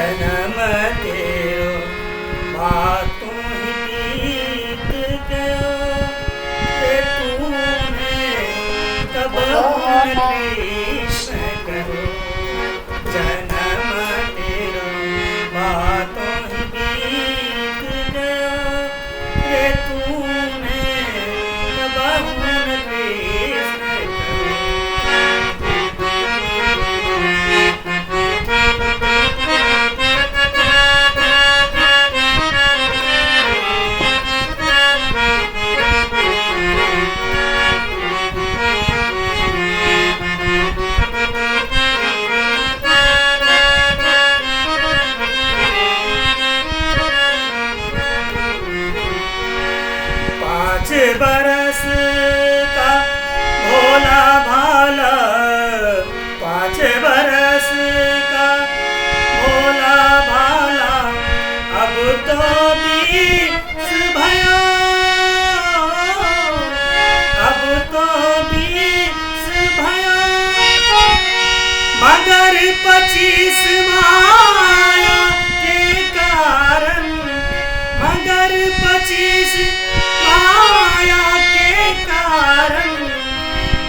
जन्म तेरो बातों ही बीत गयो रे तूने कब कृष्ण करो जन्म तेरो बातों ही बीत गयो रे तूने कब कृष्ण बरस का भोला भाला 5 बरस का भोला भाला अब तो 20 भयो अब तो 20 भयो मगर 25 माया के कारण मगर 25 माया के कारण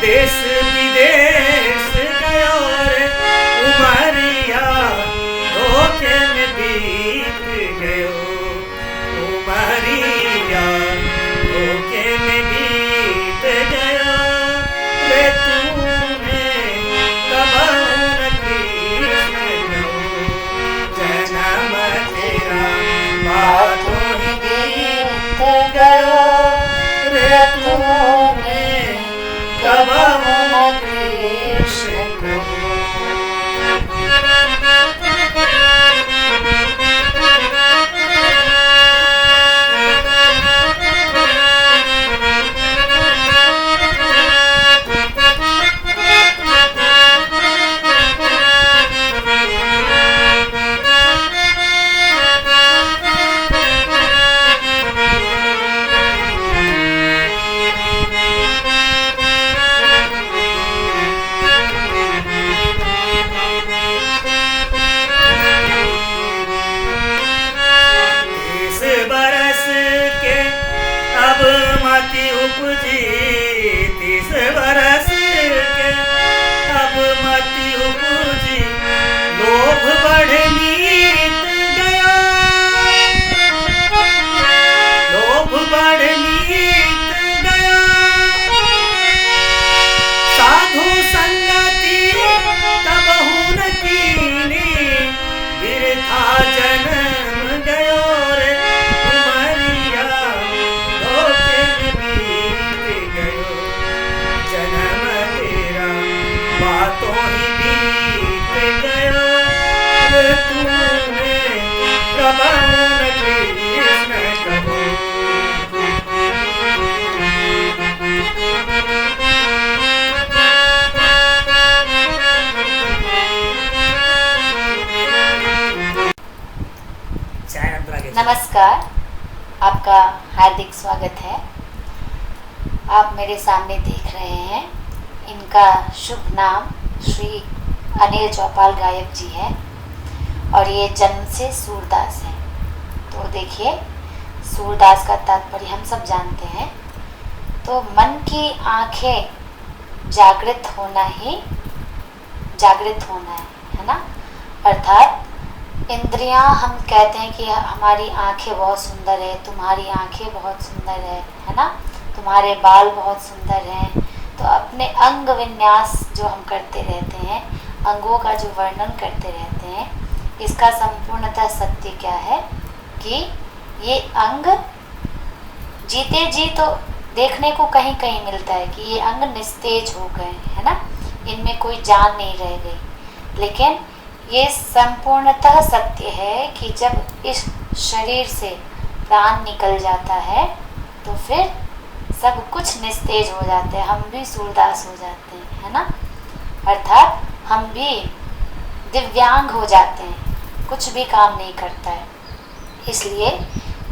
देश विदेश गयो रे उमरिया धोखे में बीत गयो उमरिया धोखे में बीत गयो रे तूने कब कृष्ण करो जन्म तेरा बातों ही बीत गयो रे तूने कब कृष्ण करो उपजी 30 बरस के अब मति उपजी लोभ बढ़ नीत गया लोभ बढ़ नीत गया साधु संगति तब न कीनी बिरथा जन्म गयो रे उमरिया धोखे जन्म तेरा बातों ही बीत गयो रे तूने कब कृष्ण कहो नमस्कार, आपका हार्दिक स्वागत है। आप मेरे सामने देख रहे हैं, इनका शुभ नाम श्री अनिल चौपाल गायक जी है और ये जन्म से सूरदास हैं। तो देखिए, सूरदास का तात्पर्य हम सब जानते हैं। तो मन की आंखें जागृत होना ही जागृत होना है ना। अर्थात इंद्रियां, हम कहते हैं कि हमारी आंखें बहुत सुंदर है, तुम्हारी आंखें बहुत सुंदर है ना, तुम्हारे बाल बहुत सुंदर हैं। तो अपने अंग विन्यास जो हम करते रहते हैं, अंगों का जो वर्णन करते रहते हैं, इसका संपूर्णतः सत्य क्या है कि ये अंग जीते जी तो देखने को कहीं कहीं मिलता है कि ये अंग निस्तेज हो गए है ना, इनमें कोई जान नहीं रह गई। लेकिन ये संपूर्णतः सत्य है कि जब इस शरीर से प्राण निकल जाता है तो फिर सब कुछ निस्तेज हो जाते हैं, हम भी सूरदास हो जाते हैं है ना। अर्थात हम भी दिव्यांग हो जाते हैं, कुछ भी काम नहीं करता है। इसलिए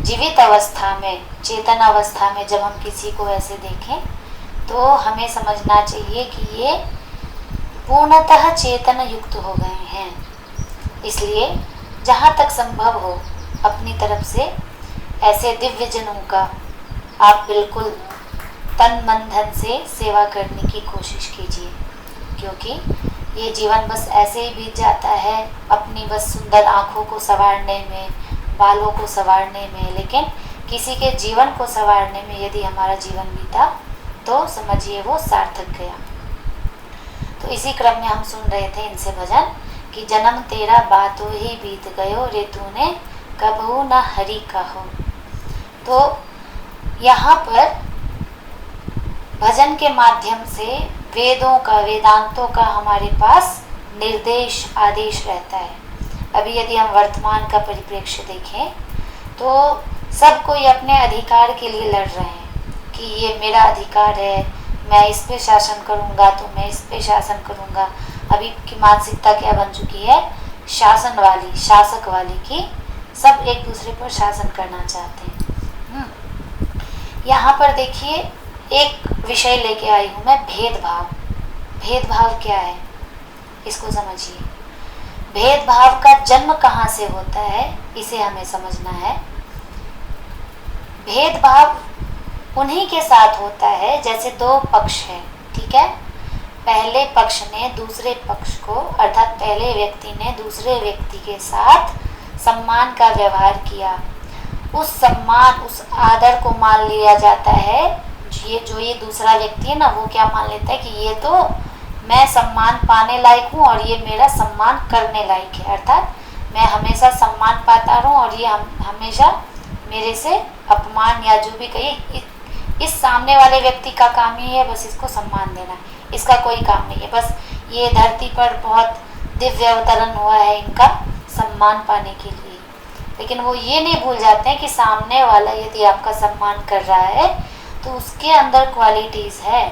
जीवित अवस्था में, चेतन अवस्था में जब हम किसी को ऐसे देखें तो हमें समझना चाहिए कि ये पूर्णतः चेतन युक्त हो गए हैं। इसलिए जहाँ तक संभव हो अपनी तरफ से ऐसे दिव्य जनों का आप बिल्कुल तन मन धन से सेवा करने की कोशिश कीजिए, क्योंकि ये जीवन बस ऐसे ही बीत जाता है अपनी बस सुंदर आँखों को संवारने में, बालों को संवारने में, लेकिन किसी के जीवन को संवारने में यदि हमारा जीवन बीता तो समझिए वो सार्थक गया। तो इसी क्रम में हम सुन रहे थे इनसे भजन कि जन्म तेरा बातों ही बीत गयो रे तूने कबहू न हरि कहो। तो यहाँ पर भजन के माध्यम से वेदों का, वेदांतों का हमारे पास निर्देश, आदेश रहता है। अभी यदि हम वर्तमान का परिप्रेक्ष्य देखें तो सब कोई अपने अधिकार के लिए लड़ रहे हैं कि ये मेरा अधिकार है, मैं इस पे शासन करूँगा तो मैं इस पे शासन करूँगा। अभी की मानसिकता क्या बन चुकी है, शासन वाली, शासक वाली, की सब एक दूसरे पर शासन करना चाहते हैं। यहाँ पर देखिए एक विषय लेके आई हूँ मैं, भेदभाव। भेदभाव क्या है इसको समझिए। भेदभाव का जन्म कहाँ से होता है इसे हमें समझना है। भेदभाव उन्हीं के साथ होता है जैसे दो पक्ष हैं, ठीक है। पहले पक्ष ने दूसरे पक्ष को, अर्थात पहले व्यक्ति ने दूसरे व्यक्ति के साथ सम्मान का व्यवहार किया, उस सम्मान, उस आदर को मान लिया जाता है। ये दूसरा व्यक्ति है ना, वो क्या मान लेता है कि ये तो मैं सम्मान पाने लायक हूँ और ये मेरा सम्मान करने लायक है, अर्थात मैं हमेशा सम्मान पाता रहूँ और ये हमेशा मेरे से अपमान या जो भी कहिए, इस सामने वाले व्यक्ति का काम ही है बस इसको सम्मान देना, इसका कोई काम नहीं है, बस ये धरती पर बहुत दिव्य अवतरण हुआ है इनका सम्मान पाने के लिए। लेकिन वो ये नहीं भूल जाते हैं कि सामने वाला यदि आपका सम्मान कर रहा है तो उसके अंदर क्वालिटीज़ है,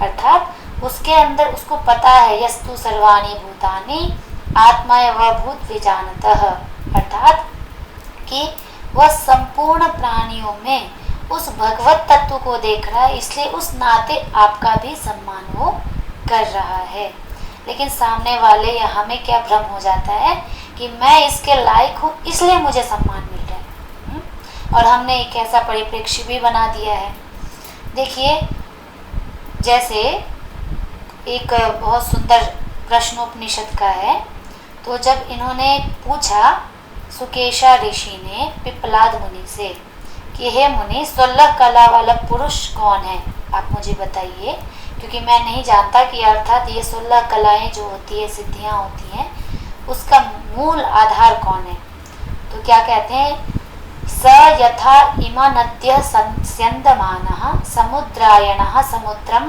अर्थात उसके अंदर उसको पता है यस्तु सर्वाणि भूतानि आत्मा व भूत विजानतः, अर्थात कि वह संपूर्ण प्राणियों में उस भगवत तत्व को देख रहा है, इसलिए उस नाते आपका भी सम्मान वो कर रहा है। लेकिन सामने वाले या हमें क्या भ्रम हो जाता है कि मैं इसके लायक हूँ इसलिए मुझे सम्मान मिल रहा है, और हमने एक ऐसा परिप्रेक्ष्य भी बना दिया है। देखिए जैसे एक बहुत सुंदर प्रश्नोपनिषद का है, तो जब इन्होंने पूछा सुकेशा ऋषि ने पिप्पलाद मुनि से कि हे मुनि 16 कला वाला पुरुष कौन है, आप मुझे बताइए, क्योंकि मैं नहीं जानता कि अर्थात ये 16 कलाएं जो होती है, सिद्धियां होती हैं, उसका मूल आधार कौन है। तो क्या कहते हैं, स यथा इमा नद्यः स्यन्दमानः समुद्रायणः समुद्रं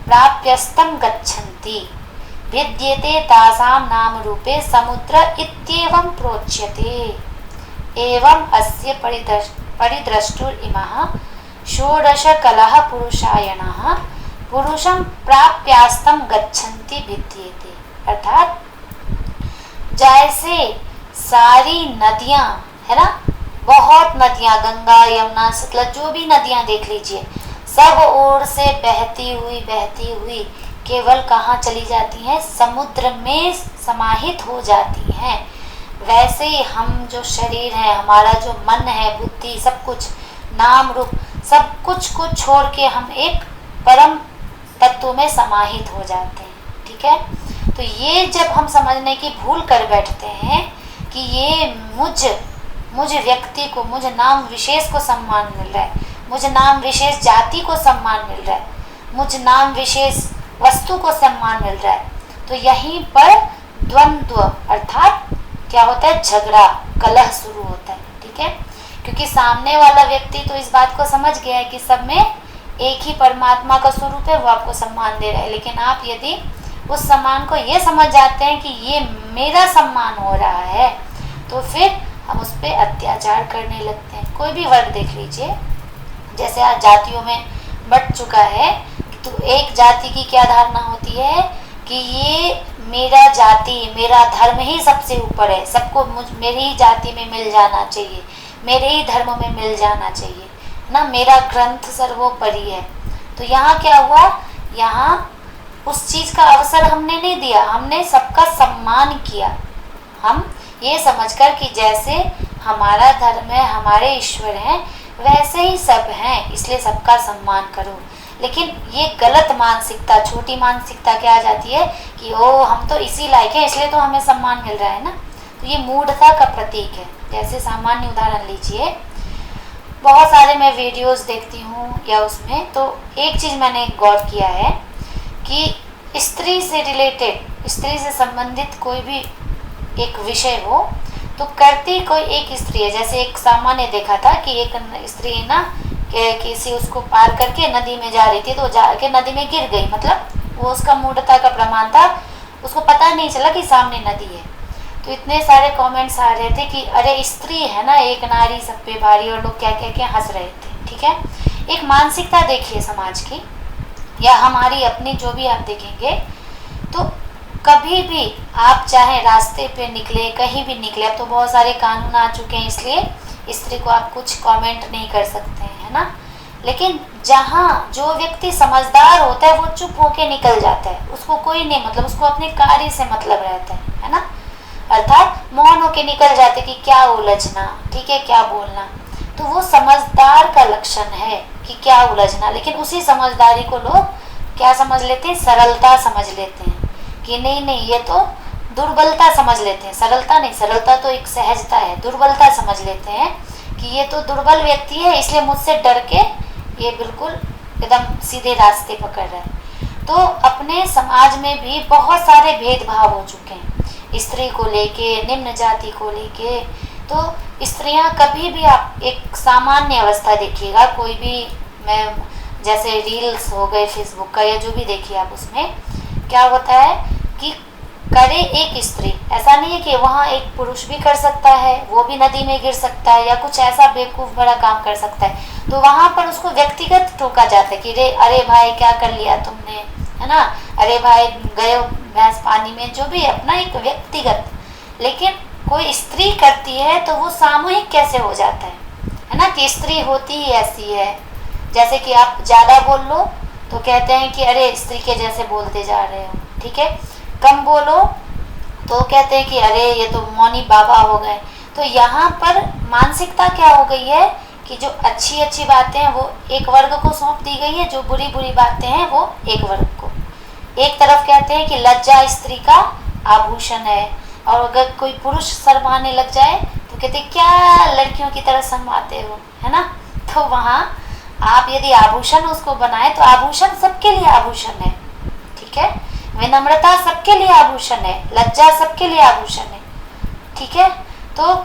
प्राप्यस्तं गच्छन्ति भिद्यते तासां नाम रूपे समुद्र इत्येवं प्रोच्यते। एवं अस्य परिद्रष्टुर इमः षोडश कलः पुरुषायणः पुरुषं प्राप्यास्तं गच्छन्ति भिद्यते, अर्थात जैसे सारी नदियाँ है ना, बहुत नदियाँ, गंगा यमुना सतलज जो भी नदियाँ देख लीजिए, सब ओर से बहती हुई केवल कहाँ चली जाती हैं, समुद्र में समाहित हो जाती हैं। वैसे ही हम जो शरीर है, हमारा जो मन है, बुद्धि, सब कुछ, नाम रूप, सब कुछ को छोड़ के हम एक परम तत्व में समाहित हो जाते हैं, ठीक है। तो ये जब हम समझने की भूल कर बैठते हैं कि ये मुझ व्यक्ति को, मुझ नाम विशेष को सम्मान मिल रहा है, मुझ नाम विशेष जाति को सम्मान मिल रहा है, मुझ नाम विशेष वस्तु को सम्मान मिल रहा है, तो यहीं पर द्वंद्व अर्थात क्या होता है, झगड़ा, कलह शुरू होता है, ठीक है। क्योंकि सामने वाला व्यक्ति तो इस बात को समझ गया है कि सब में एक ही परमात्मा का स्वरूप है, वो आपको सम्मान दे रहा है। लेकिन आप यदि उस सम्मान को ये समझ जाते हैं कि ये मेरा सम्मान हो रहा है, तो फिर हम उस पर अत्याचार करने लगते हैं। कोई भी वर्ग देख लीजिए, जैसे आज जातियों में बट चुका है, तो एक जाति की क्या धारणा होती है कि ये मेरा जाति, मेरा धर्म ही सबसे ऊपर है, सबको मेरी ही जाति में मिल जाना चाहिए, मेरे ही धर्म में मिल जाना चाहिए ना, मेरा ग्रंथ सर्वोपरि है। तो यहाँ क्या हुआ, यहाँ उस चीज़ का अवसर हमने नहीं दिया, हमने सबका सम्मान किया, हम ये समझकर कि जैसे हमारा धर्म है, हमारे ईश्वर हैं, वैसे ही सब हैं, इसलिए सबका सम्मान करो। लेकिन ये गलत मानसिकता, छोटी मानसिकता क्या आ जाती है कि ओ हम तो इसी लायक हैं इसलिए तो हमें सम्मान मिल रहा है ना। तो ये मूढ़ता का प्रतीक है। जैसे सामान्य उदाहरण लीजिए, बहुत सारे मैं वीडियोस देखती हूँ या उसमें, तो एक चीज़ मैंने गौर किया है कि स्त्री से रिलेटेड, स्त्री से संबंधित कोई भी एक विषय हो तो करती कोई एक स्त्री है। जैसे एक सामान्य देखा था कि एक स्त्री ना किसी उसको पार करके नदी में जा रही थी, तो जाके नदी में गिर गई, मतलब वो उसका मूढ़ता का प्रमाण था, उसको पता नहीं चला कि सामने नदी है। तो इतने सारे कमेंट्स आ रहे थे कि अरे स्त्री है ना, एक नारी सब पे भारी, और लोग क्या क्या क्या हंस रहे थे। ठीक है, एक मानसिकता देखिए समाज की या हमारी अपनी, जो भी आप देखेंगे, तो कभी भी आप चाहे रास्ते पे निकले, कहीं भी निकले, अब तो बहुत सारे कानून आ चुके हैं इसलिए स्त्री को आप कुछ कमेंट नहीं कर सकते हैं, है ना। लेकिन जहाँ जो व्यक्ति समझदार होता है वो चुप होके निकल जाता है, उसको कोई नहीं, मतलब उसको अपने कार्य से मतलब रहता है ना, अर्थात मौन होके निकल जाते कि क्या उलझना, ठीक है, क्या बोलना। तो वो समझदार का लक्षण है कि क्या उलझना। लेकिन उसी समझदारी को लोग क्या समझ लेते हैं, सरलता समझ लेते हैं कि नहीं नहीं ये तो दुर्बलता समझ लेते हैं। सरलता नहीं, सरलता तो एक सहजता है, दुर्बलता समझ लेते हैं कि ये तो दुर्बल व्यक्ति है इसलिए मुझसे डर के ये बिल्कुल एकदम सीधे रास्ते पकड़ रहा है। तो अपने समाज में भी बहुत सारे भेदभाव हो चुके हैं स्त्री को लेके, निम्न जाति को लेके। तो स्त्रियां कभी भी, आप एक सामान्य अवस्था देखिएगा, कोई भी, मैं जैसे रील्स हो गए फेसबुक का या जो भी देखिए आप, उसमें क्या होता है कि करे एक स्त्री, ऐसा नहीं है कि वहाँ एक पुरुष भी कर सकता है, वो भी नदी में गिर सकता है या कुछ ऐसा बेवकूफ़ बड़ा काम कर सकता है, तो वहाँ पर उसको व्यक्तिगत टोका जाता है कि रे अरे भाई क्या कर लिया तुमने, है ना, अरे भाई गए भैंस पानी में, जो भी अपना एक व्यक्तिगत। लेकिन कोई स्त्री करती है तो वो सामूहिक कैसे हो जाता है ना, कि स्त्री होती ही ऐसी है। जैसे कि आप ज़्यादा बोल लो तो कहते हैं कि अरे स्त्री के जैसे बोलते जा रहे हो, ठीक है, कम बोलो तो कहते हैं कि अरे ये तो मौनी बाबा हो गए। तो यहाँ पर मानसिकता क्या हो गई है कि जो अच्छी अच्छी बातें हैं वो एक वर्ग को सौंप दी गई है, जो बुरी बुरी बातें हैं वो एक वर्ग को। एक तरफ कहते हैं कि लज्जा स्त्री का आभूषण है, और अगर कोई पुरुष शर्माने लग जाए तो कहते हैं क्या लड़कियों की तरह शर्माते हो, है ना। तो वहाँ आप यदि आभूषण उसको बनाए तो आभूषण सबके लिए आभूषण है, ठीक है, विनम्रता सबके लिए आभूषण है, लज्जा सबके लिए आभूषण है, ठीक है। तो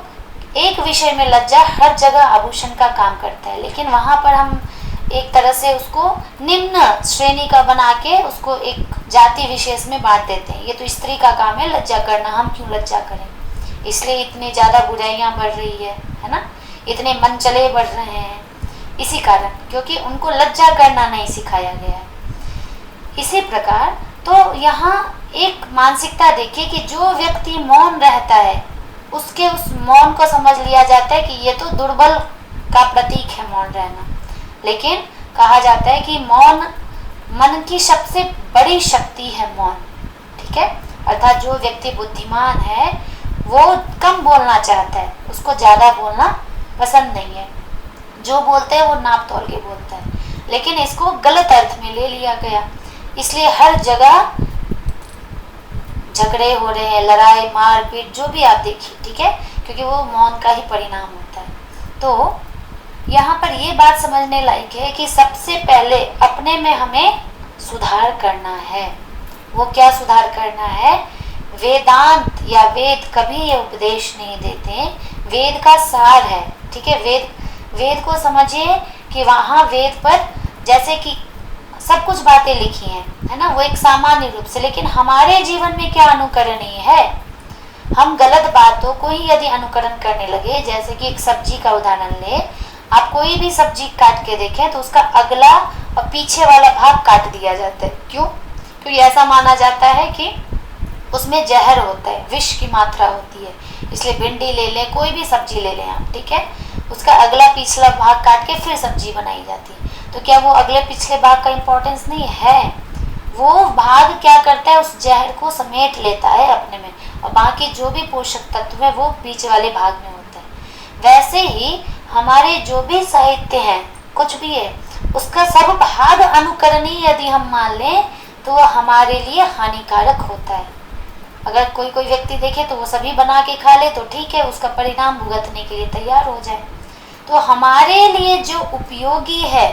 एक विषय में लज्जा हर जगह आभूषण का काम करता है, लेकिन वहाँ पर हम एक तरह से उसको निम्न श्रेणी का बना के उसको एक जाति विशेष में बांट देते हैं। ये तो स्त्री का काम है लज्जा करना, हम क्यों लज्जा करें। इसलिए इतनी ज़्यादा बुराइयाँ बढ़ रही है ना, इतने मनचले बढ़ रहे हैं, इसी कारण, क्योंकि उनको लज्जा करना नहीं सिखाया गया है। इसी प्रकार तो यहाँ एक मानसिकता देखिए कि जो व्यक्ति मौन रहता है उसके उस मौन को समझ लिया जाता है कि ये तो दुर्बल का प्रतीक है मौन रहना। लेकिन कहा जाता है कि मौन मन की सबसे बड़ी शक्ति है मौन, ठीक है, अर्थात जो व्यक्ति बुद्धिमान है वो कम बोलना चाहता है, उसको ज़्यादा बोलना पसंद नहीं है, जो बोलते हैं वो नाप तोल के बोलता है। लेकिन इसको गलत अर्थ में ले लिया गया, इसलिए हर जगह झगड़े हो रहे हैं, लड़ाई मारपीट जो भी आप देखिए, ठीक है, क्योंकि वो मौन का ही परिणाम होता है। तो यहाँ पर ये बात समझने लायक है कि सबसे पहले अपने में हमें सुधार करना है। वो क्या सुधार करना है, वेदांत या वेद कभी ये उपदेश नहीं देते, वेद का सार है, ठीक है। वेद को समझिए कि वहाँ वेद पर जैसे कि सब कुछ बातें लिखी हैं, है ना, वो एक सामान्य रूप से, लेकिन हमारे जीवन में क्या अनुकरणीय है। हम गलत बातों को ही यदि अनुकरण करने लगे, जैसे कि एक सब्जी का उदाहरण ले, आप कोई भी सब्जी काट के देखें तो उसका अगला और पीछे वाला भाग काट दिया जाता है। क्यों? क्योंकि ऐसा माना जाता है कि उसमें जहर होता है, विष की मात्रा होती है। इसलिए भिंडी ले लें, कोई भी सब्जी ले लें आप, ठीक है, उसका अगला पिछला भाग काट के फिर सब्जी बनाई जाती है। तो क्या वो अगले पिछले भाग का इम्पोर्टेंस नहीं है? वो भाग क्या करता है, उस जहर को समेट लेता है अपने में, और बाकी जो भी पोषक तत्व है वो बीच वाले भाग में होता है। वैसे ही हमारे जो भी साहित्य है, कुछ भी है, उसका सब भाग अनुकरणीय यदि हम मान लें तो वह हमारे लिए हानिकारक होता है। अगर कोई व्यक्ति देखे तो वो सभी बना के खा ले तो ठीक है, उसका परिणाम भुगतने के लिए तैयार हो जाए। तो हमारे लिए जो उपयोगी है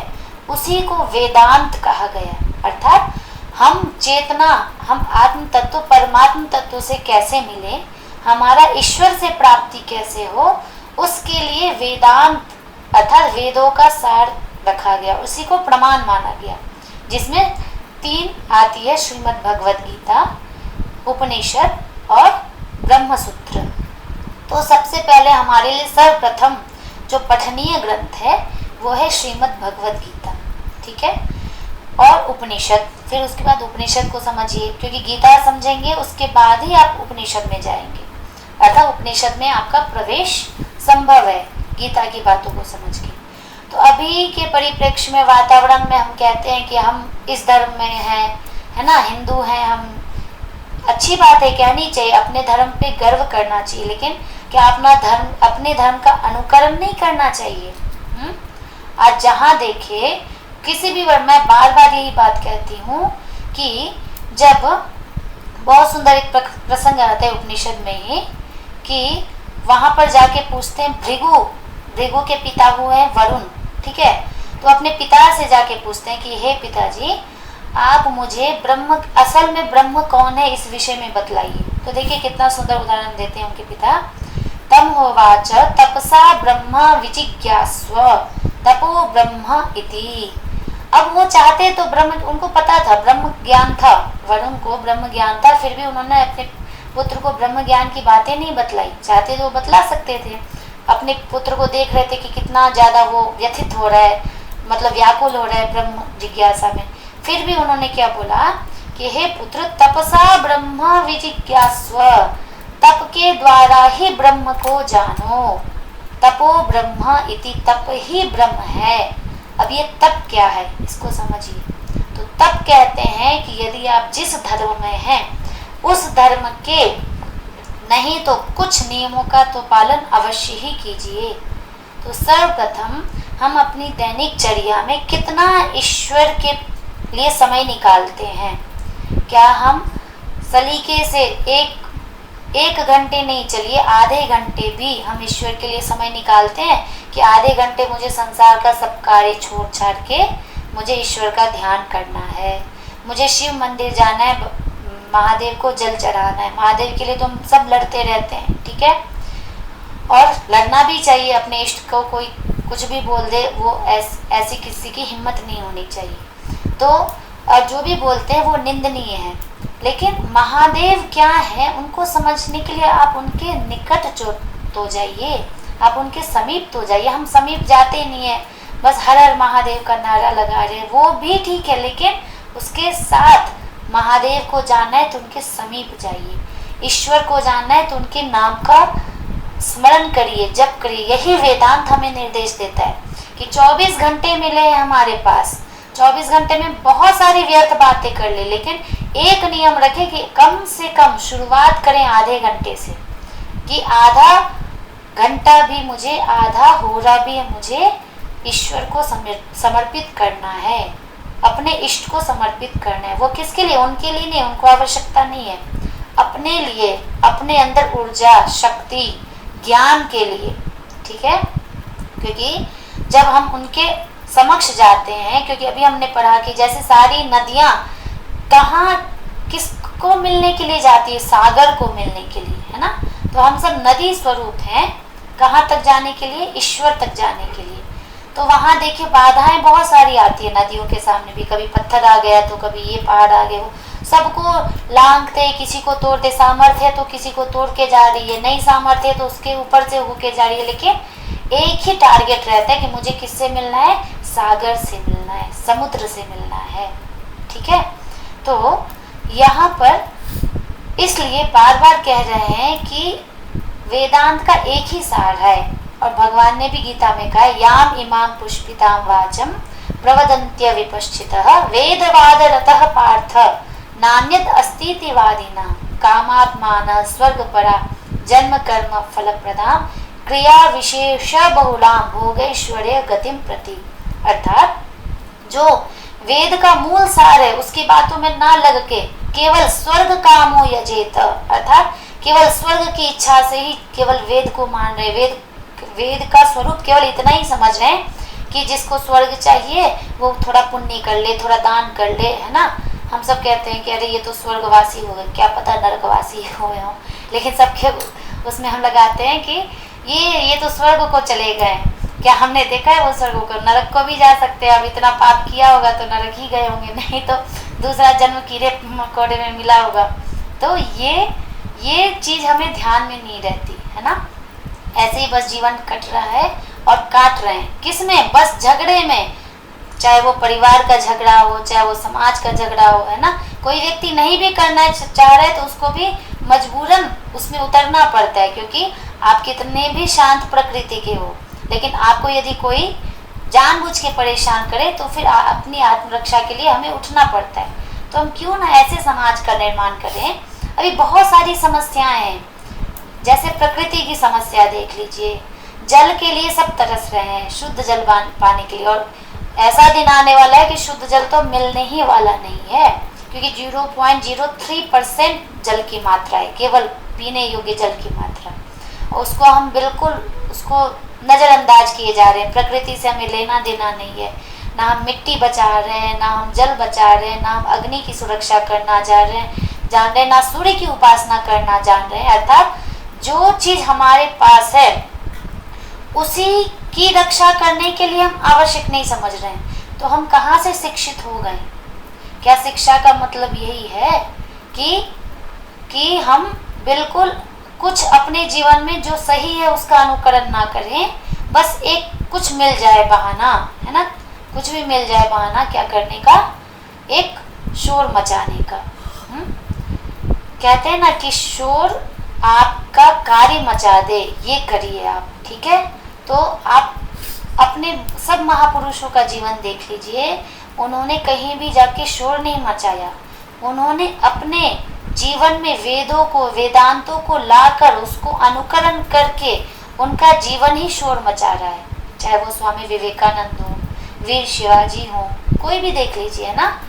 उसी को वेदांत कहा गया। अर्थात हम चेतना, हम आत्म तत्व परमात्म तत्व से कैसे मिले, हमारा ईश्वर से प्राप्ति कैसे हो, उसके लिए वेदांत अर्थात वेदों का सार रखा गया, उसी को प्रमाण माना गया, जिसमें 3 आती है, श्रीमद् भगवद गीता, उपनिषद और ब्रह्मसूत्र। तो सबसे पहले हमारे लिए सर्वप्रथम जो पठनीय ग्रंथ है वो है श्रीमद् भगवद गीता, ठीक है, और उपनिषद। फिर उसके बाद उपनिषद को समझिए, क्योंकि गीता समझेंगे उसके बाद ही आप उपनिषद में जाएंगे, अर्थात उपनिषद में आपका प्रवेश संभव है गीता की बातों को समझ के। तो अभी के परिप्रेक्ष्य में, वातावरण में हम कहते हैं कि हम इस धर्म में हैं, है ना, हिंदू हैं हम। अच्छी बात है, कहनी चाहिए, अपने धर्म पे गर्व करना चाहिए, लेकिन क्या अपने धर्म का अनुकरण नहीं करना चाहिए। आज जहाँ देखे किसी भी वर्ग, मैं बार बार यही बात कहती हूँ कि जब बहुत सुंदर एक प्रसंग आता है उपनिषद में ही कि वहां पर जाके पूछते हैं, भृगु के पिता हुए हैं वरुण, ठीक है, तो अपने पिता से जाके पूछते हैं कि हे पिताजी, आप मुझे असल में ब्रह्म कौन है इस विषय में बतलाइए। तो देखिए कितना सुंदर उदाहरण देते हैं उनके पिता। तम होवाच तपसा ब्रह्म विजिज्ञास्व तपो ब्रह्म इति। अब वो चाहते तो ब्रह्म, उनको पता था, ब्रह्म ज्ञान था, वरुण को ब्रह्म ज्ञान था, फिर भी उन्होंने अपने पुत्र को ब्रह्म ज्ञान की बातें नहीं बतलाई। चाहते तो वो बतला सकते थे, अपने पुत्र को देख रहे थे कि कितना ज्यादा वो व्यथित हो रहा है, मतलब व्याकुल हो रहा है ब्रह्म जिज्ञासा में। फिर भी उन्होंने क्या बोला कि हे पुत्र, तपसा ब्रह्म विजिज्ञास्व, तप के द्वारा ही ब्रह्म को जानो। तपो ब्रह्म इति, तप ही ब्रह्म है। अब ये तप क्या है इसको समझिए। तो तप कहते हैं कि यदि आप जिस धर्म में हैं उस धर्म के नहीं तो कुछ नियमों का तो पालन अवश्य ही कीजिए। तो सर्वप्रथम हम अपनी दैनिक चर्या में कितना ईश्वर के लिए समय निकालते हैं। क्या हम सलीके से एक घंटे नहीं, चलिए आधे घंटे भी हम ईश्वर के लिए समय निकालते हैं कि आधे घंटे मुझे संसार का सब कार्य छोड़ छाड़ के मुझे ईश्वर का ध्यान करना है, मुझे शिव मंदिर जाना है, महादेव को जल चढ़ाना है। महादेव के लिए तो हम सब लड़ते रहते हैं, ठीक है, और लड़ना भी चाहिए। अपने इष्ट को कोई कुछ भी बोल दे, वो ऐसी किसी की हिम्मत नहीं होनी चाहिए। तो और जो भी बोलते हैं वो निंदनीय है, लेकिन महादेव क्या है उनको समझने के लिए आप उनके निकट तो जाइए, आप उनके समीप तो जाइए। हम समीप जाते नहीं है, बस हर हर महादेव का नारा लगा रहे, वो भी ठीक है, लेकिन उसके साथ महादेव को जानना है तो उनके समीप जाइए, ईश्वर को जानना है तो उनके नाम का स्मरण करिए, जप करिए। यही वेदांत हमें निर्देश देता है कि 24 घंटे मिले हैं हमारे पास, 24 घंटे में बहुत सारी व्यर्थ बातें कर ले, लेकिन एक नियम रखें कि कम से कम शुरुआत करें आधे घंटे से, कि आधा घंटा भी मुझे, आधा होरा भी मुझे ईश्वर को समर्पित करना है, अपने इष्ट को समर्पित करना है। वो किसके लिए? उनके लिए नहीं, उनको आवश्यकता नहीं है, अपने लिए, अपने अंदर ऊर्जा, शक्ति, ज्ञान के लिए, ठीक है। क्योंकि जब हम उनके समक्ष जाते हैं, क्योंकि अभी हमने पढ़ा कि जैसे सारी नदियां कहाँ किसको मिलने के लिए जाती है? सागर को मिलने के लिए, है ना। तो हम सब नदी स्वरूप हैं, कहाँ तक जाने के लिए? ईश्वर तक जाने के लिए। तो वहाँ देखिए बाधाएं बहुत सारी आती है नदियों के सामने भी, कभी पत्थर आ गया तो कभी ये पहाड़ आ गए, वो सबको लांघते, किसी को तोड़ते, सामर्थ्य है तो किसी को तोड़ के जा रही है, नहीं सामर्थ्य है तो उसके ऊपर से होके जा रही है, लेकिन एक ही टारगेट रहता है कि मुझे किससे मिलना है? सागर से मिलना है, समुद्र से मिलना है, ठीक है। तो यहाँ पर इसलिए बार बार कह रहे हैं कि वेदांत का एक ही सार है, और भगवान ने भी गीता में कहा, याम इमाम पुष्पिताम वाचम प्रवदन्त्य विपश्चितः वेदवाद रतः पार्थ नान्यद अस्तीति वादिना कामात्मान स्वर्ग परा जन्म कर्म फल प्रदाम क्रिया विशेष बहुलाम भोगैश्वर्य गतिम प्रति। अर्थात जो वेद का मूल सार है उसकी बातों में ना लग के केवल स्वर्ग कामो यजेत, अर्थात केवल स्वर्ग की इच्छा से ही केवल वेद को मान रहे, वेद का स्वरूप केवल इतना ही समझ रहे हैं कि जिसको स्वर्ग चाहिए वो थोड़ा पुण्य कर ले, थोड़ा दान कर ले, है ना। हम सब कहते हैं कि अरे ये तो स्वर्गवासी हो गए, क्या पता नरकवासी हुए हों, लेकिन सबके उसमें हम लगाते हैं कि ये तो स्वर्ग को चले गए। क्या हमने देखा है वो स्वर्ग को? नरक को भी जा सकते हैं, अब इतना पाप किया होगा तो नरक ही गए होंगे, नहीं तो दूसरा जन्म कीड़े मकोड़े में मिला होगा। तो ये चीज हमें ध्यान में नहीं रहती, है ना। ऐसे ही बस जीवन कट रहा है और काट रहे हैं, किसमें? बस झगड़े में, चाहे वो परिवार का झगड़ा हो, चाहे वो समाज का झगड़ा हो, है ना। कोई व्यक्ति नहीं भी करना चाह रहा है तो उसको भी मजबूरन उसमें उतरना पड़ता है, क्योंकि आप कितने भी शांत प्रकृति के हो, लेकिन आपको यदि कोई जानबूझ के परेशान करे तो फिर अपनी आत्मरक्षा के लिए हमें उठना पड़ता है। तो हम क्यों ना ऐसे समाज का निर्माण करें। अभी बहुत सारी समस्याएं हैं, जैसे प्रकृति की समस्या देख लीजिए, जल के लिए सब तरस रहे हैं, शुद्ध जल पाने के लिए, और ऐसा दिन आने वाला है कि शुद्ध जल तो मिलने ही वाला नहीं है, क्योंकि 0.03% जल की मात्रा है, केवल पीने योग्य जल की मात्रा, और उसको हम बिल्कुल उसको नज़रअंदाज किए जा रहे हैं। प्रकृति से हमें लेना देना नहीं है, ना हम मिट्टी बचा रहे हैं, ना हम जल बचा रहे हैं, ना हम अग्नि की सुरक्षा करना जान रहे हैं, ना सूर्य की उपासना करना जान रहे हैं। अर्थात जो चीज़ हमारे पास है उसी की रक्षा करने के लिए हम आवश्यक नहीं समझ रहे हैं। तो हम कहाँ से शिक्षित हो गए? क्या शिक्षा का मतलब यही है कि हम बिल्कुल कुछ अपने जीवन में जो सही है उसका अनुकरण ना करें, बस एक कुछ मिल जाए बहाना, है ना, कुछ भी मिल जाए बहाना क्या करने का? एक शोर मचाने का। कहते हैं ना कि शोर आपका कार्य मचा दे, ये करिए आप, ठीक है। तो आप अपने सब महापुरुषों का जीवन देख लीजिए, उन्होंने कहीं भी जाके शोर नहीं मचाया, उन्होंने अपने जीवन में वेदों को, वेदांतों को लाकर उसको अनुकरण करके उनका जीवन ही शोर मचा रहा है। चाहे वो स्वामी विवेकानंद हो, वीर शिवाजी हो, कोई भी देख लीजिए ना,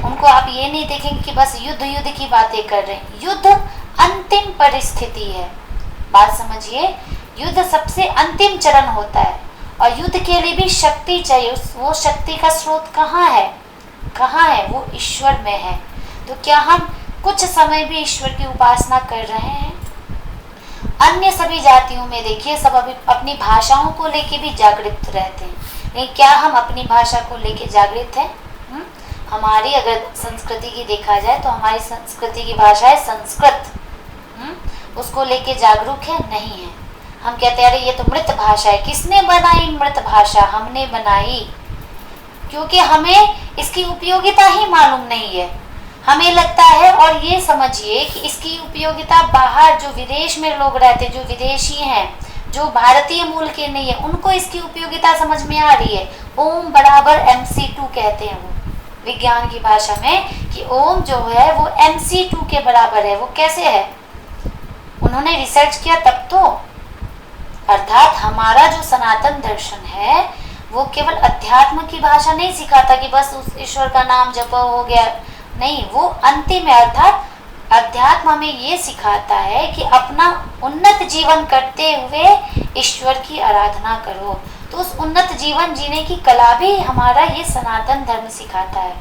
उनको आप ये नहीं देखेंगे कि बस युद्ध की बातें कर रहे हैं। युद्ध अंतिम परिस्थिति है, बात समझिए, युद्ध सबसे अंतिम चरण होता है, और युद्ध के लिए भी शक्ति चाहिए। वो शक्ति का स्रोत कहाँ है? वो ईश्वर में है। तो क्या हम कुछ समय भी ईश्वर की उपासना कर रहे हैं? अन्य सभी जातियों में देखिए, सब अभी अपनी भाषाओं को लेके भी जागृत रहते हैं, लेकिन क्या हम अपनी भाषा को लेके जागृत हैं? हमारी अगर संस्कृति की देखा जाए तो हमारी संस्कृति की भाषा है संस्कृत, उसको लेके जागरूक है? नहीं है। हम कहते हैं अरे ये तो मृत भाषा है। किसने बनाई मृत भाषा? हमने बनाई, क्योंकि हमें इसकी उपयोगिता ही मालूम नहीं है। हमें लगता है, और ये समझिए कि इसकी उपयोगिता बाहर जो विदेश में लोग रहते हैं, जो विदेशी हैं, जो भारतीय मूल के नहीं है, उनको इसकी उपयोगिता समझ में आ रही है। ओम बराबर MC2 कहते हैं वो विज्ञान की भाषा में, कि ओम जो है वो MC2 के बराबर है। वो कैसे है? उन्होंने रिसर्च किया तब तो। अर्थात हमारा जो सनातन दर्शन है वो केवल अध्यात्म की भाषा नहीं सिखाता कि बस उस ईश्वर का नाम जपो हो गया, नहीं, वो अंतिम है। अर्थात अध्यात्म हमें ये सिखाता है कि अपना उन्नत जीवन करते हुए ईश्वर की आराधना करो। तो उस उन्नत जीवन जीने की कला भी हमारा ये सनातन धर्म सिखाता है।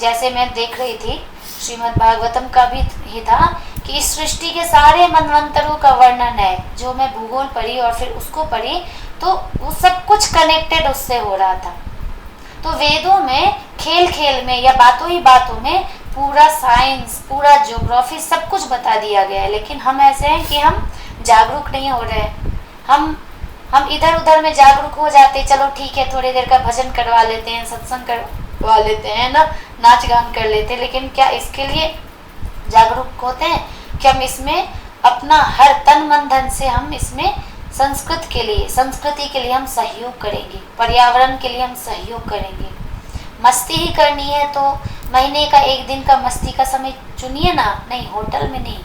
जैसे मैं देख रही थी, श्रीमद् भागवतम का भी ही था कि इस सृष्टि के सारे मनवंतरों का वर्णन है, जो मैं भूगोल पढ़ी और फिर उसको पढ़ी तो वो सब कुछ कनेक्टेड उससे हो रहा था। तो वेदों में खेल खेल में या बातों ही बातों में पूरा साइंस, पूरा ज्योग्राफी सब कुछ बता दिया गया है, लेकिन हम ऐसे हैं कि हम जागरूक नहीं हो रहे। हम इधर उधर में जागरूक हो जाते, चलो ठीक है थोड़ी देर का भजन करवा लेते हैं, सत्संग करवा लेते हैं ना, नाच गान कर लेते हैं, लेकिन क्या इसके लिए जागरूक होते हैं कि हम इसमें अपना हर तन मन धन से हम इसमें संस्कृति के लिए हम सहयोग करेंगे, पर्यावरण के लिए हम सहयोग करेंगे। मस्ती ही करनी है तो महीने का एक दिन का मस्ती का समय चुनिए ना, नहीं होटल में नहीं,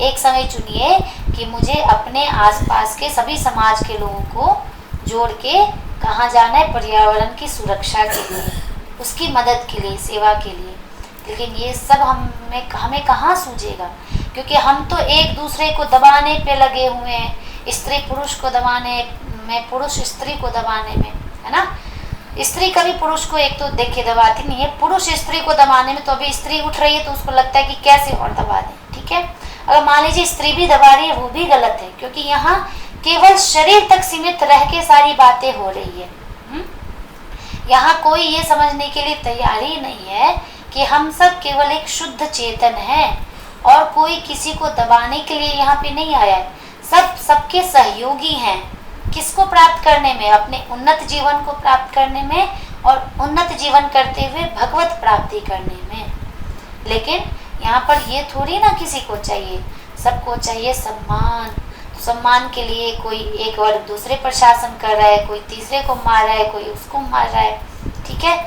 एक समय चुनिए कि मुझे अपने आसपास के सभी समाज के लोगों को जोड़ के कहाँ जाना है, पर्यावरण की सुरक्षा के लिए, उसकी मदद के लिए, सेवा के लिए। लेकिन ये सब हमें कहाँ सूझेगा, क्योंकि हम तो एक दूसरे को दबाने पे लगे हुए हैं, स्त्री पुरुष को दबाने में, पुरुष स्त्री को दबाने में, है ना। स्त्री कभी पुरुष को एक तो देखिए दबाती नहीं है, पुरुष स्त्री को दबाने में, तो अभी स्त्री उठ रही है तो उसको लगता है कि कैसे और दबा दें, ठीक है। अगर मान लीजिए स्त्री भी दबा रही है, वो भी गलत है, क्योंकि यहाँ केवल शरीर तक सीमित रह के सारी बातें हो रही है। यहाँ कोई ये समझने के लिए तैयार ही नहीं है कि हम सब केवल एक शुद्ध चेतन हैं और कोई किसी को दबाने के लिए यहाँ पे नहीं आया है। सब सबके सहयोगी हैं, किसको प्राप्त करने में, अपने उन्नत जीवन को प्राप्त करने में और उन्नत जीवन करते हुए भगवत प्राप्ति करने में। लेकिन यहाँ पर ये थोड़ी ना किसी को चाहिए, सबको चाहिए सम्मान। सम्मान के लिए कोई एक वर्ग दूसरे पर शासन कर रहा है, कोई तीसरे को मार रहा है, कोई उसको मार रहा है, ठीक है।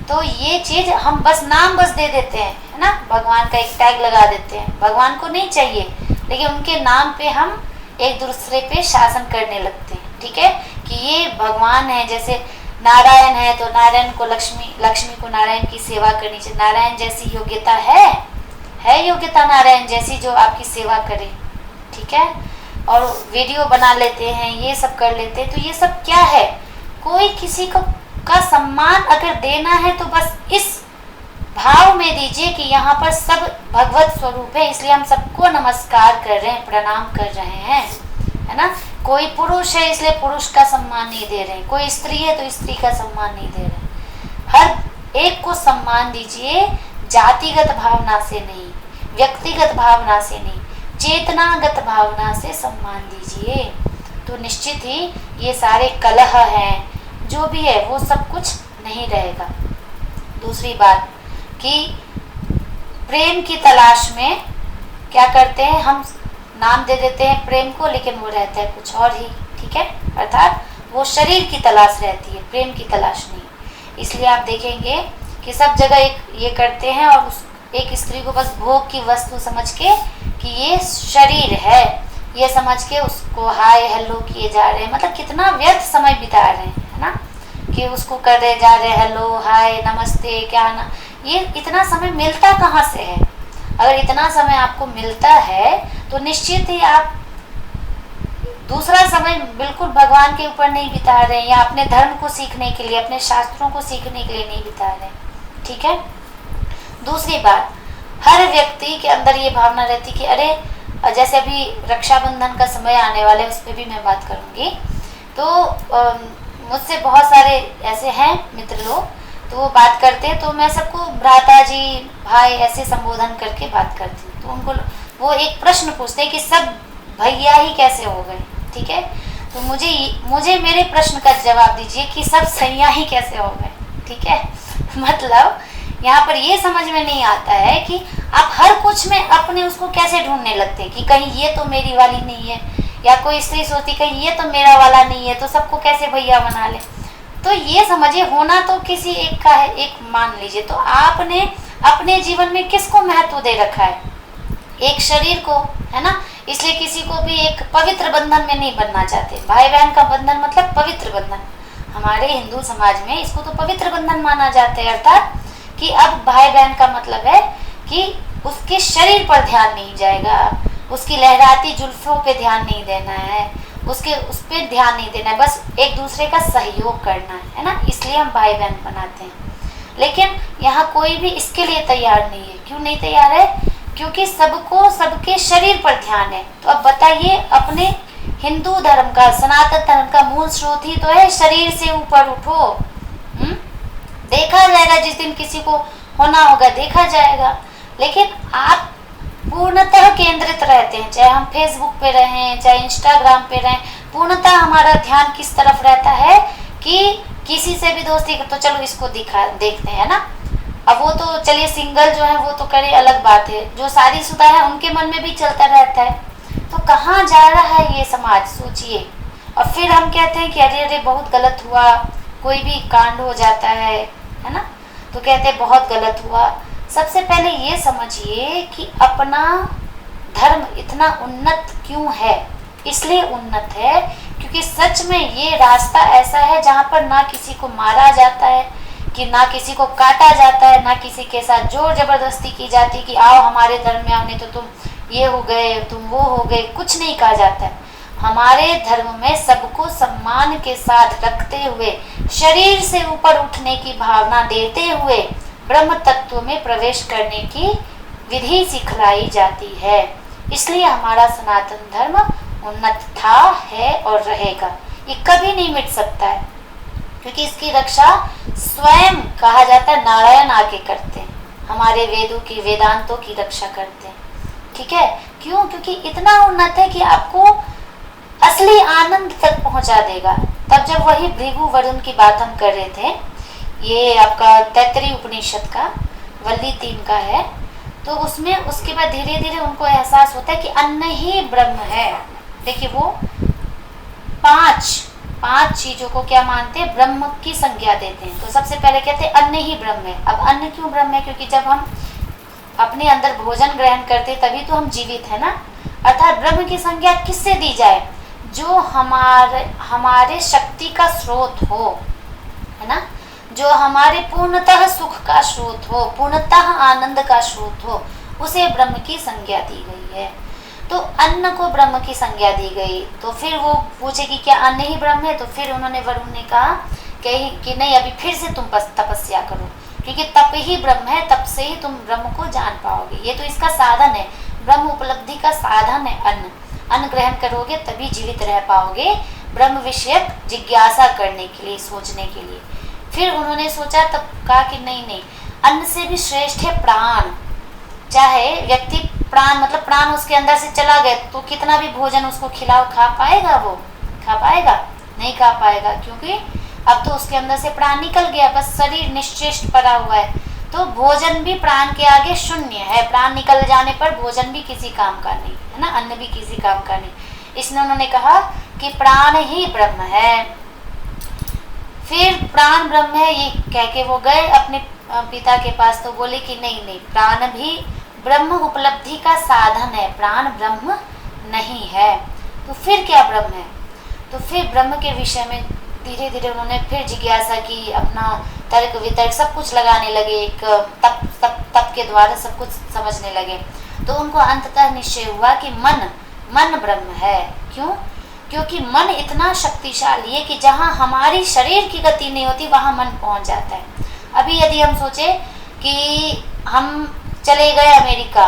तो ये चीज हम बस नाम बस दे देते हैं, है ना, भगवान का एक टैग लगा देते हैं, भगवान को नहीं चाहिए, लेकिन उनके नाम पे हम एक दूसरे पे शासन करने लगते हैं, ठीक है, कि ये भगवान है। जैसे नारायण है तो नारायण को लक्ष्मी, लक्ष्मी को नारायण की सेवा करनी चाहिए। नारायण जैसी योग्यता है योग्यता नारायण जैसी जो आपकी सेवा करे, ठीक है। और वीडियो बना लेते हैं, ये सब कर लेते हैं, तो ये सब क्या है, कोई किसी को का सम्मान अगर देना है तो बस इस भाव में दीजिए कि यहाँ पर सब भगवत स्वरूप है, इसलिए हम सबको नमस्कार कर रहे हैं, प्रणाम कर रहे हैं, है ना। कोई पुरुष है इसलिए पुरुष का सम्मान नहीं दे रहे हैं, कोई स्त्री है तो स्त्री का सम्मान नहीं दे रहे हैं। हर एक को सम्मान दीजिए, जातिगत भावना से नहीं, व्यक्तिगत भावना से नहीं, चेतनागत भावना से सम्मान दीजिए। तो निश्चित ही ये सारे कलह हैं जो भी है वो सब कुछ नहीं रहेगा। दूसरी बात कि प्रेम की तलाश में क्या करते हैं, हम नाम दे देते हैं प्रेम को, लेकिन वो रहता है कुछ और ही, ठीक है। अर्थात वो शरीर की तलाश रहती है, प्रेम की तलाश नहीं। इसलिए आप देखेंगे कि सब जगह एक ये करते हैं और उस एक स्त्री को बस भोग की वस्तु समझ के कि ये शरीर है, ये समझ के उसको हाय हेलो किए जा रहे हैं। मतलब कितना व्यर्थ समय बिता रहे हैं, है ना, कि उसको कर रहे जा रहे हेलो हाय नमस्ते क्या ना। ये इतना समय मिलता कहाँ से है? अगर इतना समय आपको मिलता है तो निश्चित ही आप दूसरा समय बिल्कुल भगवान के ऊपर नहीं बिता रहे हैं, या अपने धर्म को सीखने के लिए, अपने शास्त्रों को सीखने के लिए नहीं बिता रहे हैं, ठीक है। दूसरी बात, हर व्यक्ति के अंदर ये भावना रहती कि अरे, जैसे अभी रक्षाबंधन का समय आने वाला है, उस पर भी मैं बात करूँगी। तो मुझसे बहुत सारे ऐसे हैं मित्र लोग, तो वो बात करते हैं तो मैं सबको भ्राता जी भाई ऐसे संबोधन करके बात करती हूँ। तो उनको वो एक प्रश्न पूछते हैं कि सब भैया ही कैसे हो गए, ठीक है। तो मुझे मेरे प्रश्न का जवाब दीजिए कि सब सैया ही कैसे हो गए, ठीक है। मतलब यहाँ पर ये समझ में नहीं आता है कि आप हर कुछ में अपने उसको कैसे ढूंढने लगते हैं कि कहीं ये तो मेरी वाली नहीं है, या कोई स्त्री सोचती कहीं ये तो मेरा वाला नहीं है, तो सबको कैसे भैया बना ले। तो ये समझिए, होना तो किसी एक का है, एक मान लीजिए। तो आपने अपने जीवन में किसको महत्व दे रखा है? एक शरीर को, है ना। इसलिए किसी को भी एक पवित्र बंधन में नहीं बनना चाहते। भाई बहन का बंधन मतलब पवित्र बंधन, हमारे हिंदू समाज में इसको तो पवित्र बंधन माना जाता है। अर्थात कि अब भाई बहन का मतलब है कि उसके शरीर पर ध्यान नहीं जाएगा, उसकी लहराती जुल्फों पे ध्यान नहीं देना है, उस पर ध्यान नहीं देना है, बस एक दूसरे का सहयोग करना है ना। इसलिए हम भाई बहन बनाते हैं। लेकिन यहाँ कोई भी इसके लिए तैयार नहीं है। क्यों नहीं तैयार है? क्योंकि सबको सबके शरीर पर ध्यान है। तो अब बताइए, अपने हिंदू धर्म का, सनातन धर्म का मूल स्रोत ही तो है शरीर से ऊपर उठो। देखा जाएगा जिस दिन किसी को होना होगा, देखा जाएगा। लेकिन आप पूर्णतः केंद्रित रहते हैं, चाहे हम फेसबुक पे रहें, चाहे इंस्टाग्राम पे रहें, पूर्णतः हमारा ध्यान किस तरफ रहता है कि किसी से भी दोस्ती तो चलो इसको देखते हैं ना। अब वो तो चलिए सिंगल जो है वो तो करे, अलग बात है। जो शादीशुदा है उनके मन में भी चलता रहता है। तो कहाँ जा रहा है ये समाज, सोचिए। और फिर हम कहते हैं कि अरे अरे बहुत गलत हुआ, कोई भी कांड हो जाता है ना, तो कहते हैं बहुत गलत हुआ। सबसे पहले ये समझिए कि अपना धर्म इतना उन्नत क्यों है। इसलिए उन्नत है क्योंकि सच में ये रास्ता ऐसा है जहाँ पर ना किसी को मारा जाता है, कि ना किसी को काटा जाता है, ना किसी के साथ जोर जबरदस्ती की जाती है कि आओ हमारे धर्म में आओ, नहीं तो तुम ये हो गए, तुम वो हो गए, कुछ नहीं कहा जाता है। हमारे धर्म में सबको सम्मान के साथ रखते हुए, शरीर से ऊपर उठने की भावना देते हुए ब्रह्म तत्व में प्रवेश करने की विधि सिखलाई जाती है। इसलिए हमारा सनातन धर्म उन्नत था, है और रहेगा। ये कभी नहीं मिट सकता है क्योंकि इसकी रक्षा स्वयं कहा जाता है नारायण आके करते हैं, हमारे वेदों की, वेदांतों की रक्षा करते हैं। ठीक है, क्यों? क्योंकि इतना उन्नत है कि आपको असली आनंद तक पहुंचा देगा। तब जब वही भृगु वरुण की बात हम कर रहे थे, ये आपका तैत्तरीय उपनिषद का वल्ली 3 का है, तो उसमें उसके बाद धीरे धीरे उनको एहसास होता है कि अन्न ही ब्रह्म है। देखिए वो पांच चीजों को क्या मानते हैं? ब्रह्म की संज्ञा देते हैं। तो सबसे पहले कहते हैं अन्न ही ब्रह्म है। अब अन्न क्यों ब्रह्म है? क्योंकि जब हम अपने अंदर भोजन ग्रहण करते तभी तो हम जीवित है ना। अर्थात ब्रह्म की संज्ञा किससे दी जाए? जो हमारे शक्ति का स्रोत हो, है ना, जो हमारे पूर्णतः सुख का स्रोत हो, पूर्णतः आनंद का स्रोत हो, उसे ब्रह्म की संज्ञा दी गई है। तो अन्न को ब्रह्म की संज्ञा दी गई। तो फिर वो पूछे कि क्या अन्न ही ब्रह्म है? तो फिर उन्होंने, वरुण ने कहा कि नहीं, अभी फिर से तुम तपस्या करो, क्योंकि तप ही ब्रह्म है, तप से ही तुम ब्रह्म को जान पाओगे। ये तो इसका साधन है, ब्रह्म उपलब्धि का साधन है अन्न ग्रहण करोगे तभी जीवित रह पाओगे, ब्रह्म विषयक जिज्ञासा करने के लिए, सोचने के लिए। फिर उन्होंने सोचा, तब कहा कि नहीं, अन्न से भी श्रेष्ठ है प्राण। चाहे व्यक्ति प्राण, मतलब प्राण उसके अंदर से चला गया तो कितना भी भोजन उसको खिलाओ, खा पाएगा? वो खा पाएगा? नहीं खा पाएगा, क्योंकि अब तो उसके अंदर से प्राण निकल गया, बस शरीर निश्चेष्ट पड़ा हुआ है। तो भोजन भी प्राण के आगे शून्य है। प्राण निकल जाने पर भोजन भी किसी काम का नहीं, है ना, अन्न भी किसी काम का नहीं। इसलिए उन्होंने कहा कि प्राण ही ब्रह्म है। फिर प्राण ब्रह्म है ये कह के वो गए अपने पिता के पास, तो बोले कि नहीं, प्राण भी ब्रह्म उपलब्धि का साधन है, प्राण ब्रह्म नहीं है। तो फिर क्या ब्रह्म है? तो फिर ब्रह्म के विषय में धीरे धीरे उन्होंने फिर जिज्ञासा की, अपना तर्क वितर्क सब कुछ लगाने लगे, एक तप के द्वारा सब कुछ समझने लगे। तो उनको अंततः निश्चय हुआ कि मन ब्रह्म है। क्यों? क्योंकि मन इतना शक्तिशाली है कि जहाँ हमारी शरीर की गति नहीं होती वहाँ मन पहुँच जाता है। अभी यदि हम सोचे कि हम चले गए अमेरिका,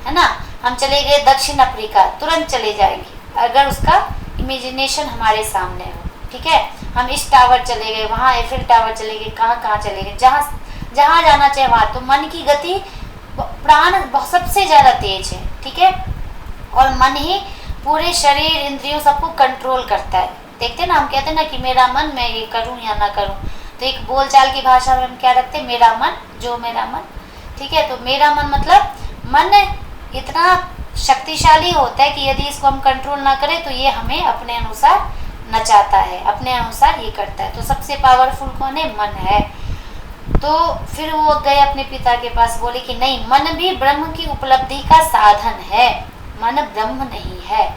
है ना, हम चले गए दक्षिण अफ्रीका, तुरंत चले जाएंगे अगर उसका इमेजिनेशन हमारे सामने हो। ठीक है, हम इस टावर चले गए, वहाँ एफिल टावर चले गए, कहाँ चले गए, जहाँ जाना चाहे वहाँ। तो मन की गति, प्राण सबसे ज़्यादा तेज है। ठीक है, और मन ही पूरे शरीर, इंद्रियों सबको कंट्रोल करता है। देखते ना, हम कहते ना कि मेरा मन, मैं ये करूँ या ना करूँ। तो एक बोलचाल की भाषा में हम क्या रखते हैं? मेरा मन, जो मेरा मन। ठीक है, तो मेरा मन मतलब मन इतना शक्तिशाली होता है कि यदि इसको हम कंट्रोल ना करें तो ये हमें अपने अनुसार नचाता है, अपने अनुसार ये करता है। तो सबसे पावरफुल कौन है? मन है। तो फिर वो गए अपने पिता के पास, बोले कि नहीं, मन भी ब्रह्म की उपलब्धि का साधन है, मन ब्रह्म नहीं है।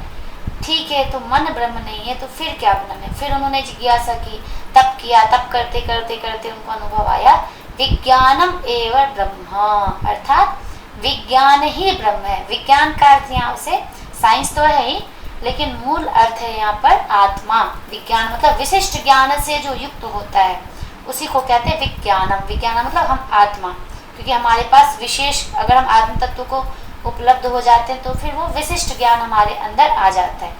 ठीक है, तो मन ब्रह्म नहीं है तो फिर क्या ब्रह्म है? फिर उन्होंने जिज्ञासा की, तप किया, तप करते करते करते उनको अनुभव आया विज्ञानम एवं ब्रह्म, अर्थात विज्ञान ही ब्रह्म है। विज्ञान का अर्थ यहाँ से साइंस तो है ही, लेकिन मूल अर्थ है यहाँ पर आत्मा। विज्ञान मतलब विशिष्ट ज्ञान से जो युक्त होता है उसी को कहते हैं विज्ञानम। विज्ञान मतलब हम आत्मा, क्योंकि हमारे पास विशेष, अगर हम आत्म तत्व को उपलब्ध हो जाते हैं तो फिर वो विशिष्ट ज्ञान हमारे अंदर आ जाता है।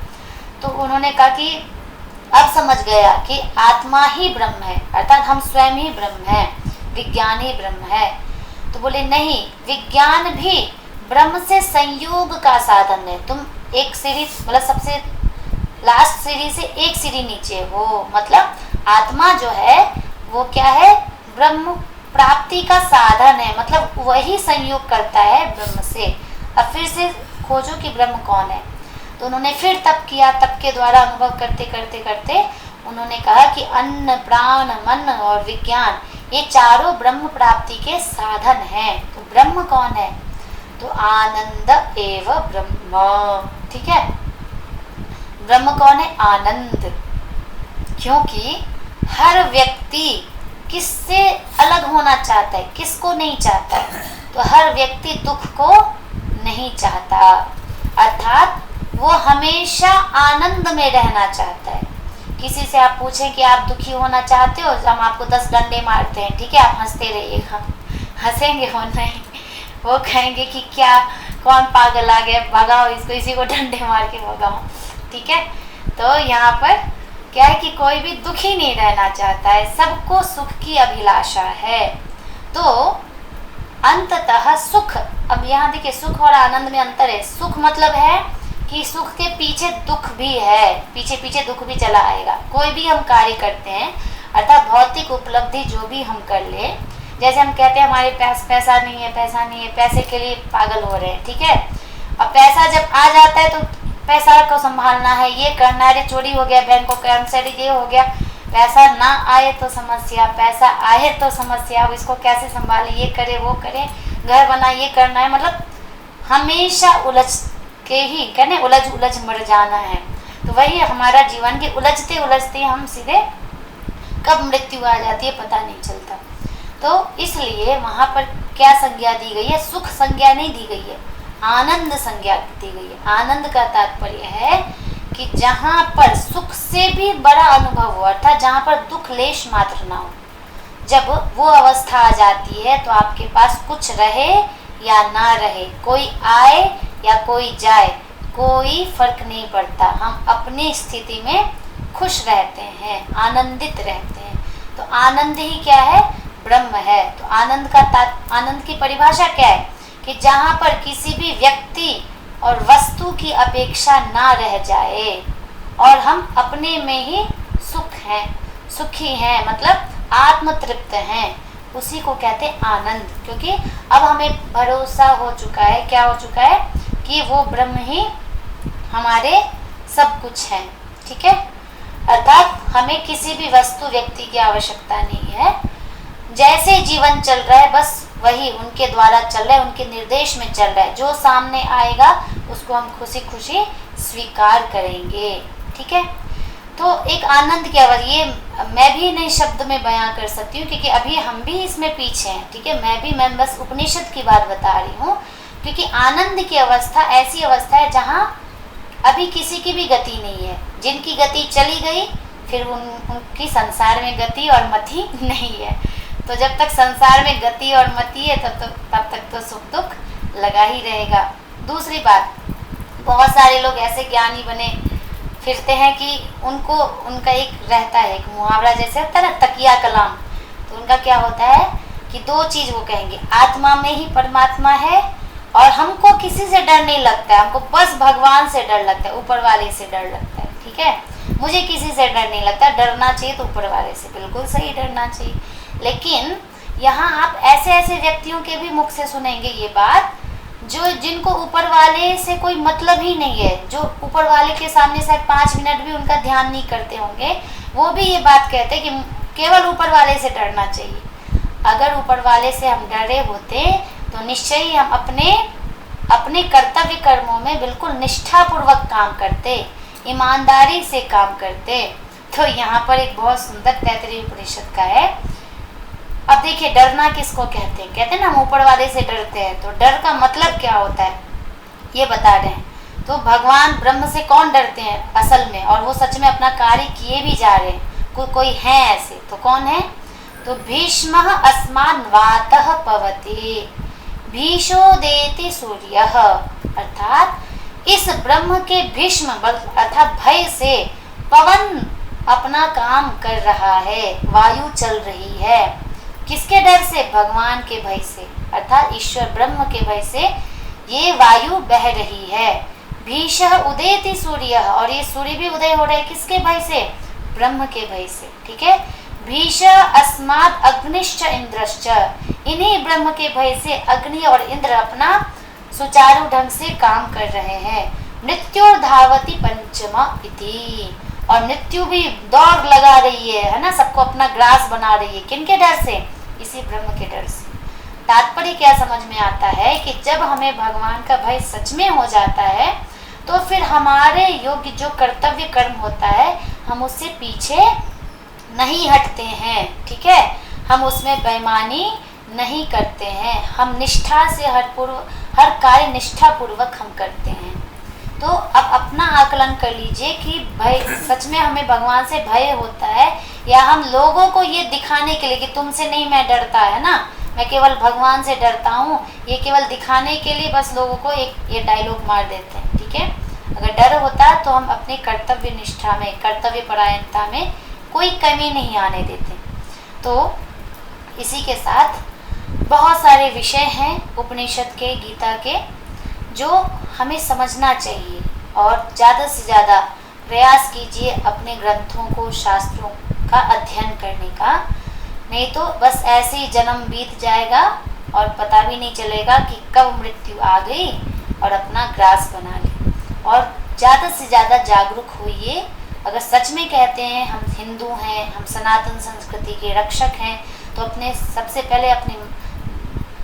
तो उन्होंने कहा कि अब समझ गया कि आत्मा ही ब्रह्म है, अर्थात हम स्वयं ही ब्रह्म है, विज्ञान ही ब्रह्म है। तो बोले नहीं, विज्ञान भी ब्रह्म से संयोग का साधन है। तुम एक सीढ़ी, मतलब सबसे लास्ट सीढ़ी से एक सीढ़ी नीचे हो, मतलब आत्मा जो है वो क्या है? ब्रह्म प्राप्ति का साधन है, मतलब वही संयोग करता है ब्रह्म से। अब फिर से खोजो कि ब्रह्म कौन है। तो उन्होंने फिर तप किया, तप के द्वारा अनुभव करते करते करते उन्होंने कहा कि अन्न, प्राण, मन और विज्ञान ये चारों ब्रह्म प्राप्ति के साधन हैं। तो ब्रह्म कौन है? तो आनंद एव ब्रह्म। ठीक है, ब्रह्म कौन है? आनंद। क्योंकि हर व्यक्ति किससे अलग होना चाहता है? किसको नहीं चाहता है? तो हर व्यक्ति दुख को नहीं चाहता, अर्थात वो हमेशा आनंद में रहना चाहता है। किसी से आप पूछें कि आप दुखी होना चाहते हो, हम आपको 10 डंडे मारते हैं, ठीक है, आप हंसते रहिएगा। हंसेंगे हो नहीं, वो कहेंगे कि क्या, कौन पागल आ गया, भगाओ इसको, इसी को डंडे मार के भगाओ। ठीक है, तो यहाँ पर क्या है कि कोई भी दुखी नहीं रहना चाहता है, सबको सुख की अभिलाषा है। तो अंततः सुख, अब यहाँ देखिए सुख और आनंद में अंतर है। सुख मतलब है कि सुख के पीछे दुख भी है, पीछे पीछे दुख भी चला आएगा। कोई भी हम कार्य करते हैं, अर्थात भौतिक उपलब्धि जो भी हम कर ले, जैसे हम कहते हैं हमारे पास पैसा नहीं है, पैसा नहीं है, पैसे के लिए पागल हो रहे हैं। ठीक है, अब पैसा जब आ जाता है तो पैसा को संभालना है, ये करना है, चोरी हो गया, बैंक को कर्मचारी ये हो गया, पैसा ना आए तो समस्या, पैसा आए तो समस्या, अब इसको कैसे संभाले, ये करे वो करे, घर बना, ये करना है, मतलब हमेशा उलझ के ही कहने उलझ उलझ मर जाना है। तो वही हमारा जीवन के उलझते उलझते हम सीधे कब मृत्यु आ जाती है पता नहीं चलता। तो इसलिए वहाँ पर क्या संज्ञा दी गई है? सुख संज्ञा नहीं दी गई है, आनंद संज्ञा दी गई है। आनंद का तात्पर्य है कि जहाँ पर सुख से भी बड़ा अनुभव हो, अर्थात जहाँ पर दुख लेश मात्र ना हो, जब वो अवस्था आ जाती है तो आपके पास कुछ रहे या ना रहे, कोई आए या कोई जाए, कोई फर्क नहीं पड़ता, हम अपनी स्थिति में खुश रहते हैं, आनंदित रहते हैं। तो आनंद ही क्या है? ब्रह्म है। तो आनंद की परिभाषा क्या है? कि जहाँ पर किसी भी व्यक्ति और वस्तु की अपेक्षा ना रह जाए और हम अपने में ही सुख हैं, सुखी हैं, मतलब आत्मतृप्त हैं, उसी को कहते हैं आनंद। क्योंकि अब हमें भरोसा हो चुका है, क्या हो चुका है? कि वो ब्रह्म ही हमारे सब कुछ है। ठीक है, अर्थात हमें किसी भी वस्तु व्यक्ति की आवश्यकता नहीं है। जैसे जीवन चल रहा है बस वही उनके द्वारा चल रहा है, उनके निर्देश में चल रहा है। जो सामने आएगा उसको हम खुशी खुशी स्वीकार करेंगे। ठीक है, तो एक आनंद की अवस्था, ये मैं भी नहीं शब्द में बयां कर सकती हूँ क्योंकि अभी हम भी इसमें पीछे हैं। ठीक है, मैं बस उपनिषद की बात बता रही हूँ, क्योंकि आनंद की अवस्था ऐसी अवस्था है जहाँ अभी किसी की भी गति नहीं है। जिनकी गति चली गई फिर उनकी संसार में गति और मति नहीं है। तो जब तक संसार में गति और मति है तब तक तो सुख दुख लगा ही रहेगा। दूसरी बात, बहुत सारे लोग ऐसे ज्ञानी बने फिरते हैं कि उनका एक रहता है, एक मुहावरा जैसे होता है ना, तकिया कलाम। तो उनका क्या होता है कि दो चीज़ वो कहेंगे, आत्मा में ही परमात्मा है और हमको किसी से डर नहीं लगता है, हमको बस भगवान से डर लगता है, ऊपर वाले से डर लगता है। ठीक है, मुझे किसी से डर नहीं लगता, डरना चाहिए तो ऊपर वाले से, बिल्कुल सही, डरना चाहिए। लेकिन यहाँ आप ऐसे ऐसे व्यक्तियों के भी मुख से सुनेंगे ये बात, जिनको ऊपर वाले से कोई मतलब ही नहीं है, जो ऊपर वाले के सामने शायद 5 मिनट भी उनका ध्यान नहीं करते होंगे, वो भी ये बात कहते हैं कि केवल ऊपर वाले से डरना चाहिए। अगर ऊपर वाले से हम डरे होते तो निश्चय ही हम अपने कर्तव्य कर्मों में बिल्कुल निष्ठापूर्वक काम करते, ईमानदारी से काम करते। तो यहाँ पर एक बहुत सुंदर तैतरीय उपनिषद का है। अब देखिए, डरना किसको कहते हैं? कहते हैं ना हम ऊपर वाले से डरते हैं। तो डर का मतलब क्या होता है ये बता रहे हैं। तो भगवान ब्रह्म से कौन डरते हैं असल में, और वो सच में अपना कार्य किए भी जा रहे हैं, कोई है ऐसे, तो कौन है? तो भीष्मः अस्मान् वातः पवते भीषो देति सूर्यः, अर्थात इस ब्रह्म के भीष्म अर्थात भय से पवन अपना काम कर रहा है, वायु चल रही है। किसके डर से? भगवान के भय से, अर्थात ईश्वर ब्रह्म के भय से ये वायु बह रही है। भीषः उदेति सूर्यः, और ये सूर्य भी उदय हो रहा है किसके भय से? ब्रह्म के भय से। ठीक है, भीष अस्मात् अग्निश्च इंद्रश्च, इन्हीं ब्रह्म के भय से अग्नि और इंद्र अपना सुचारू ढंग से काम कर रहे हैं। मृत्यु धावती पंचमा इति, और मृत्यु भी दौड़ लगा रही है ना, सबको अपना ग्रास बना रही है। किनके डर से? इसी ब्रह्म के डर से। तात्पर्य क्या समझ में आता है कि जब हमें भगवान का भय सच में हो जाता है तो फिर हमारे योग्य जो कर्तव्य कर्म होता है हम उससे पीछे नहीं हटते हैं, ठीक है। हम उसमें बेईमानी नहीं करते हैं, हम निष्ठा से हर कार्य निष्ठा पूर्वक हम करते हैं। तो अब अपना आकलन कर लीजिए कि भय सच में हमें भगवान से भय होता है या हम लोगों को ये दिखाने के लिए कि तुमसे नहीं मैं डरता, है ना, मैं केवल भगवान से डरता हूँ, ये केवल दिखाने के लिए बस लोगों को एक ये डायलॉग मार देते हैं, ठीक है। अगर डर होता तो हम अपनी कर्तव्य निष्ठा में, कर्तव्य परायणता में कोई कमी नहीं आने देते। तो इसी के साथ बहुत सारे विषय हैं उपनिषद के, गीता के, जो हमें समझना चाहिए और ज़्यादा से ज़्यादा प्रयास कीजिए अपने ग्रंथों को, शास्त्रों का अध्ययन करने का। नहीं तो बस ऐसे ही जन्म बीत जाएगा और पता भी नहीं चलेगा कि कब मृत्यु आ गई और अपना ग्रास बना ली। और ज़्यादा से ज़्यादा जागरूक होइए। अगर सच में कहते हैं हम हिंदू हैं, हम सनातन संस्कृति के रक्षक हैं, तो अपने सबसे पहले अपनी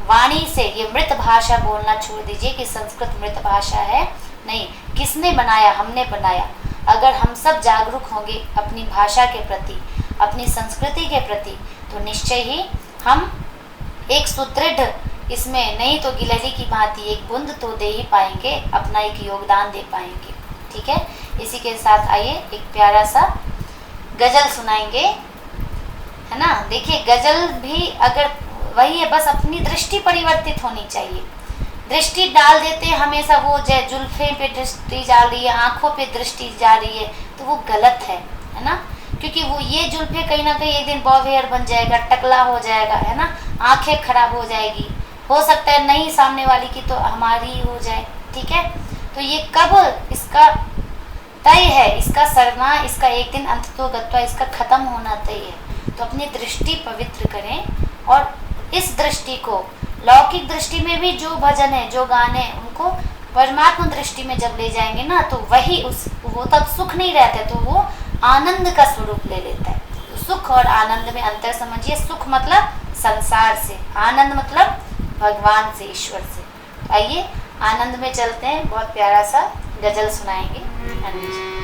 वाणी से ये मृत भाषा बोलना छोड़ दीजिए कि संस्कृत मृत भाषा है। नहीं, किसने बनाया? हमने बनाया। अगर हम सब जागरूक होंगे अपनी भाषा के प्रति, अपनी संस्कृति के प्रति, तो निश्चय ही हम एक सुदृढ़, इसमें नहीं तो गिलहरी की भांति एक बूंद तो दे ही पाएंगे, अपना एक योगदान दे पाएंगे, ठीक है। इसी के साथ आइए एक प्यारा सा गजल सुनाएंगे, है ना। देखिए गजल भी अगर वही है, बस अपनी दृष्टि परिवर्तित होनी चाहिए। दृष्टि डाल देते हैं हमेशा, वो जुल्फे पे दृष्टि जा रही है, आंखों पे दृष्टि जा रही है, तो वो गलत है ना। क्योंकि वो ये जुल्फे कहीं ना कहीं एक दिन बॉब हेयर बन जाएगा, टकला हो जाएगा, है ना, आंखें खराब हो जाएगी, हो सकता है नहीं सामने वाली की तो हमारी ही हो जाए, ठीक है। तो ये कब इसका तय है, इसका सरना, इसका एक दिन अंततोगत्वा इसका खत्म होना तय है। तो अपनी दृष्टि पवित्र करें और इस दृष्टि को लौकिक दृष्टि में भी जो भजन है, जो गाने, उनको परमात्मा दृष्टि में जब ले जाएंगे ना, तो वही वो तब सुख नहीं रहते, तो वो आनंद का स्वरूप ले लेता है। तो सुख और आनंद में अंतर समझिए। सुख मतलब संसार से, आनंद मतलब भगवान से, ईश्वर से। आइए आनंद में चलते हैं। बहुत प्यारा सा गजल सुनाएंगे आनंद जी।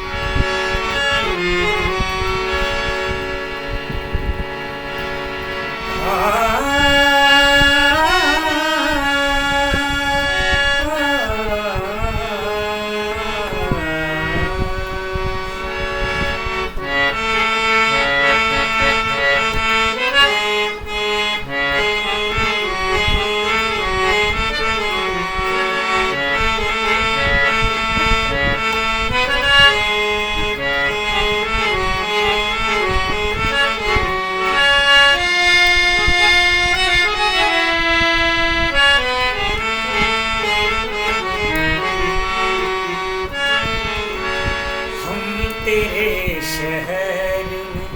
तेरे शहर में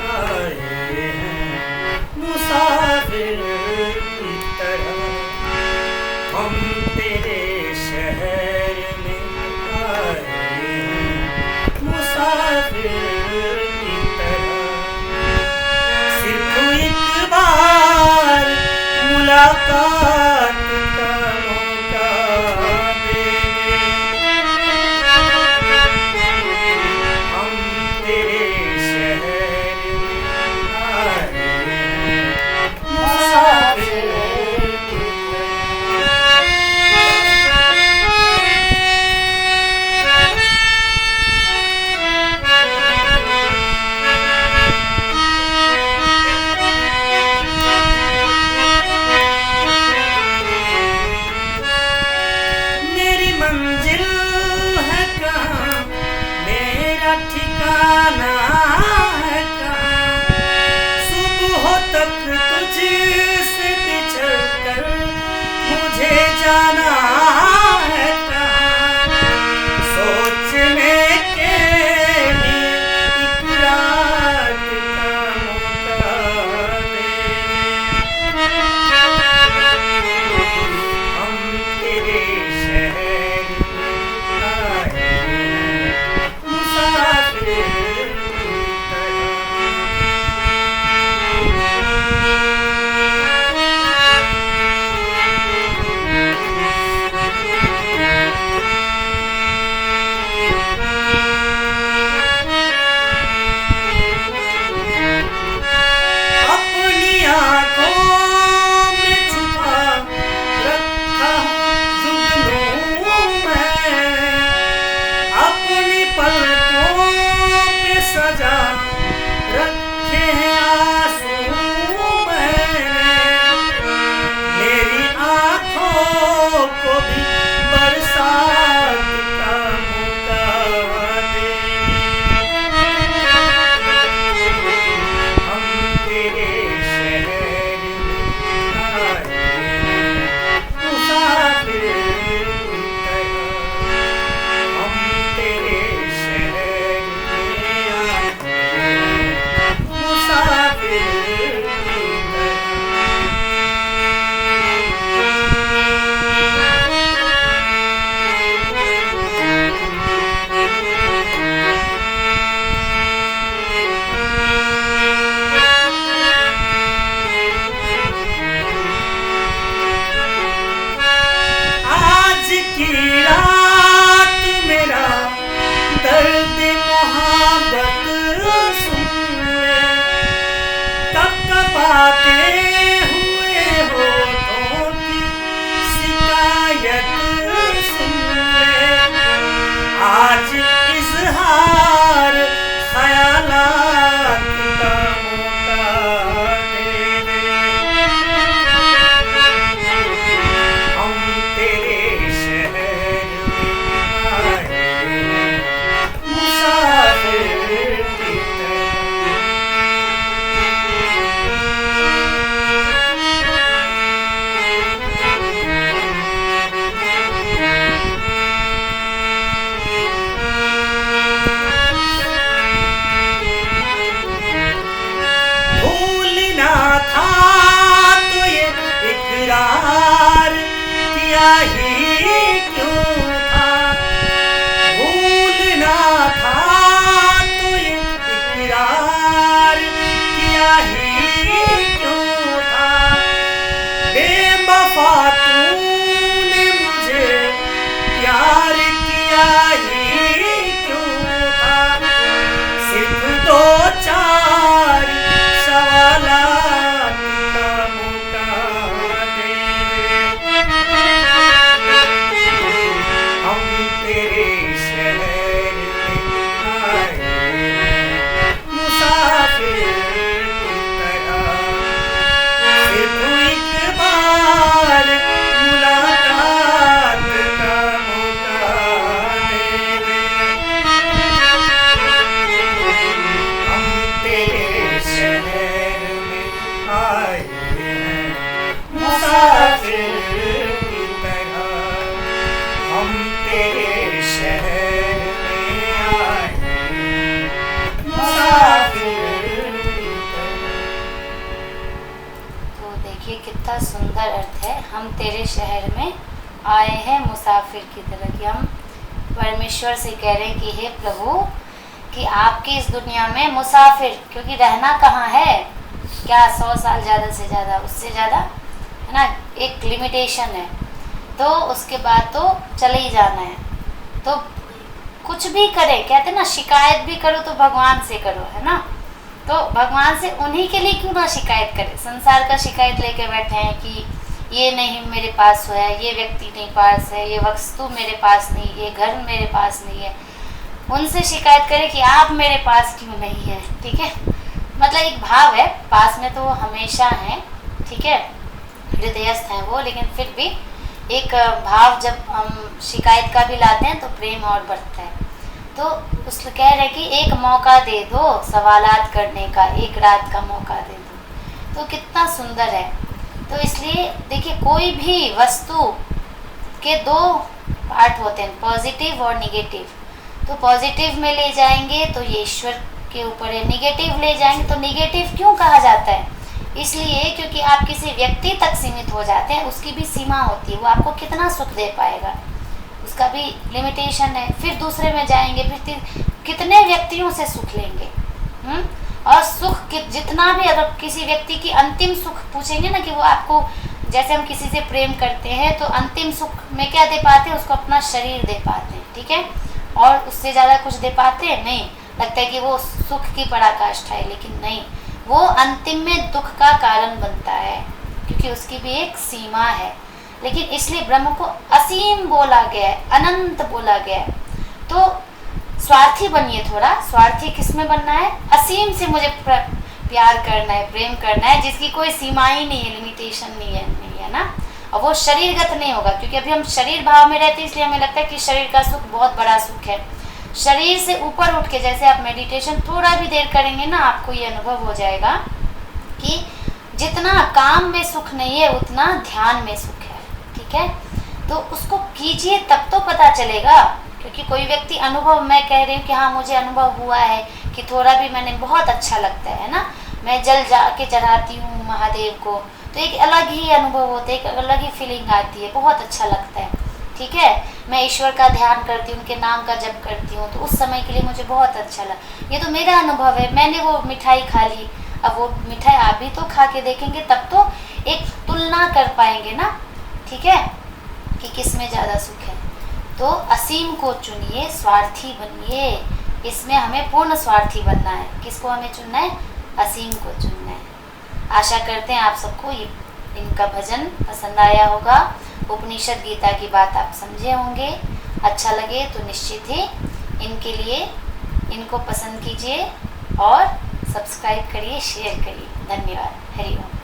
आए हैं मुसाफिर की तरह, हम तेरे शहर में आए हैं मुसाफिर की तरह। सिर्फ एक बार मुलाकात का मौका दे प्यार ख्यालात का मौका दे दे। हम तेरे शहर में आए हैं मुसाफिर की तरह। भूलना था तो ये इकरार किया ही क्यों था। भूलना था तो ये इकरार किया ही क्यों था। बेवफा तूने मुझे प्यार किया ही क्यों था। सिर्फ दो चार सवालात का मौका दे दे। हम तेरे शहर में आए हैं मुसाफिर की तरह। सिर्फ एक बार मुलाकात का मौका दे दे। हम तेरे शहर में आए हैं मुसाफिर की तरह। हम तेरे शहर में आए हैं मुसाफिर की तरह। तो देखिए कितना सुंदर अर्थ है, हम तेरे शहर में आए हैं मुसाफिर की तरह। कि हम परमेश्वर से कह रहे हैं कि हे प्रभु, कि आपकी इस दुनिया में मुसाफिर, क्योंकि रहना कहाँ है, क्या 100 साल ज़्यादा से ज़्यादा, उससे ज़्यादा है ना, एक लिमिटेशन है। तो उसके बाद तो चले ही जाना है। तो कुछ भी करे, कहते ना शिकायत भी करो तो भगवान से करो, है ना। तो भगवान से उन्हीं के लिए क्यों ना शिकायत करें। संसार का शिकायत लेके बैठे हैं कि ये नहीं मेरे पास है, ये व्यक्ति नहीं पास है, ये वस्तु मेरे पास नहीं, ये घर मेरे पास नहीं है। उनसे शिकायत करें कि आप मेरे पास क्यों नहीं है। ठीक है, मतलब एक भाव है, पास में तो वो हमेशा हैं, ठीक है, हृदयस्थ हैं वो, लेकिन फिर भी एक भाव जब हम शिकायत का भी लाते हैं तो प्रेम और बढ़ता है। तो उस कह रहे कि एक मौका दे दो सवालात करने का, एक रात का मौका दे दो। तो कितना सुंदर है। तो इसलिए देखिए, कोई भी वस्तु के दो पार्ट होते हैं, पॉजिटिव और निगेटिव। तो पॉजिटिव में ले जाएंगे तो ये ईश्वर के ऊपर है, निगेटिव ले जाएंगे तो निगेटिव क्यों कहा जाता है, इसलिए क्योंकि आप किसी व्यक्ति तक सीमित हो जाते हैं, उसकी भी सीमा होती है, वो आपको कितना सुख दे पाएगा, उसका भी लिमिटेशन है। फिर दूसरे में जाएंगे, फिर कितने व्यक्तियों से सुख लेंगे। और सुख जितना भी, अगर किसी व्यक्ति की अंतिम सुख पूछेंगे ना, कि वो आपको, जैसे हम किसी से प्रेम करते हैं तो अंतिम सुख में क्या दे पाते हैं, उसको अपना शरीर दे पाते हैं, ठीक है, और उससे ज़्यादा कुछ दे पाते हैं नहीं। लगता है कि वो सुख की पराकाष्ठा है, लेकिन नहीं, वो अंतिम में दुख का कारण बनता है, क्योंकि उसकी भी एक सीमा है। लेकिन इसलिए ब्रह्म को असीम बोला गया है, अनंत बोला गया है। तो स्वार्थी बनिए थोड़ा। स्वार्थी किस में बनना है, असीम से मुझे प्यार करना है, प्रेम करना है, जिसकी कोई सीमा ही नहीं है, लिमिटेशन नहीं है ना। और वो शरीरगत नहीं होगा, क्योंकि अभी हम शरीर भाव में रहते हैं, इसलिए हमें लगता है कि शरीर का सुख बहुत बड़ा सुख है। शरीर से ऊपर उठ के, जैसे आप मेडिटेशन थोड़ा भी देर करेंगे ना, आपको ये अनुभव हो जाएगा कि जितना काम में सुख नहीं है उतना ध्यान में सुख है, ठीक है। तो उसको कीजिए तब तो पता चलेगा, क्योंकि कोई व्यक्ति अनुभव, मैं कह रही हूँ कि हाँ मुझे अनुभव हुआ है कि थोड़ा भी मैंने, बहुत अच्छा लगता है ना, मैं जल जाके चढ़ाती हूँ महादेव को, तो एक अलग ही अनुभव होता है, एक अलग ही फीलिंग आती है, बहुत अच्छा लगता है, ठीक है। मैं ईश्वर का ध्यान करती हूँ, उनके नाम का जप करती हूँ, तो उस समय के लिए मुझे बहुत अच्छा लगा। ये तो मेरा अनुभव है, मैंने वो मिठाई खा ली, अब वो मिठाई आप भी तो खा के देखेंगे, तब तो एक तुलना कर पाएंगे ना, ठीक है, कि किस में ज़्यादा सुख है। तो असीम को चुनिए, स्वार्थी बनिए, इसमें हमें पूर्ण स्वार्थी बनना है। किसको हमें चुनना है, असीम को चुनना है। आशा करते हैं आप सबको ये इनका भजन पसंद आया होगा, उपनिषद गीता की बात आप समझे होंगे। अच्छा लगे तो निश्चित ही इनके लिए इनको पसंद कीजिए और सब्सक्राइब करिए, शेयर करिए। धन्यवाद। हरि ओम।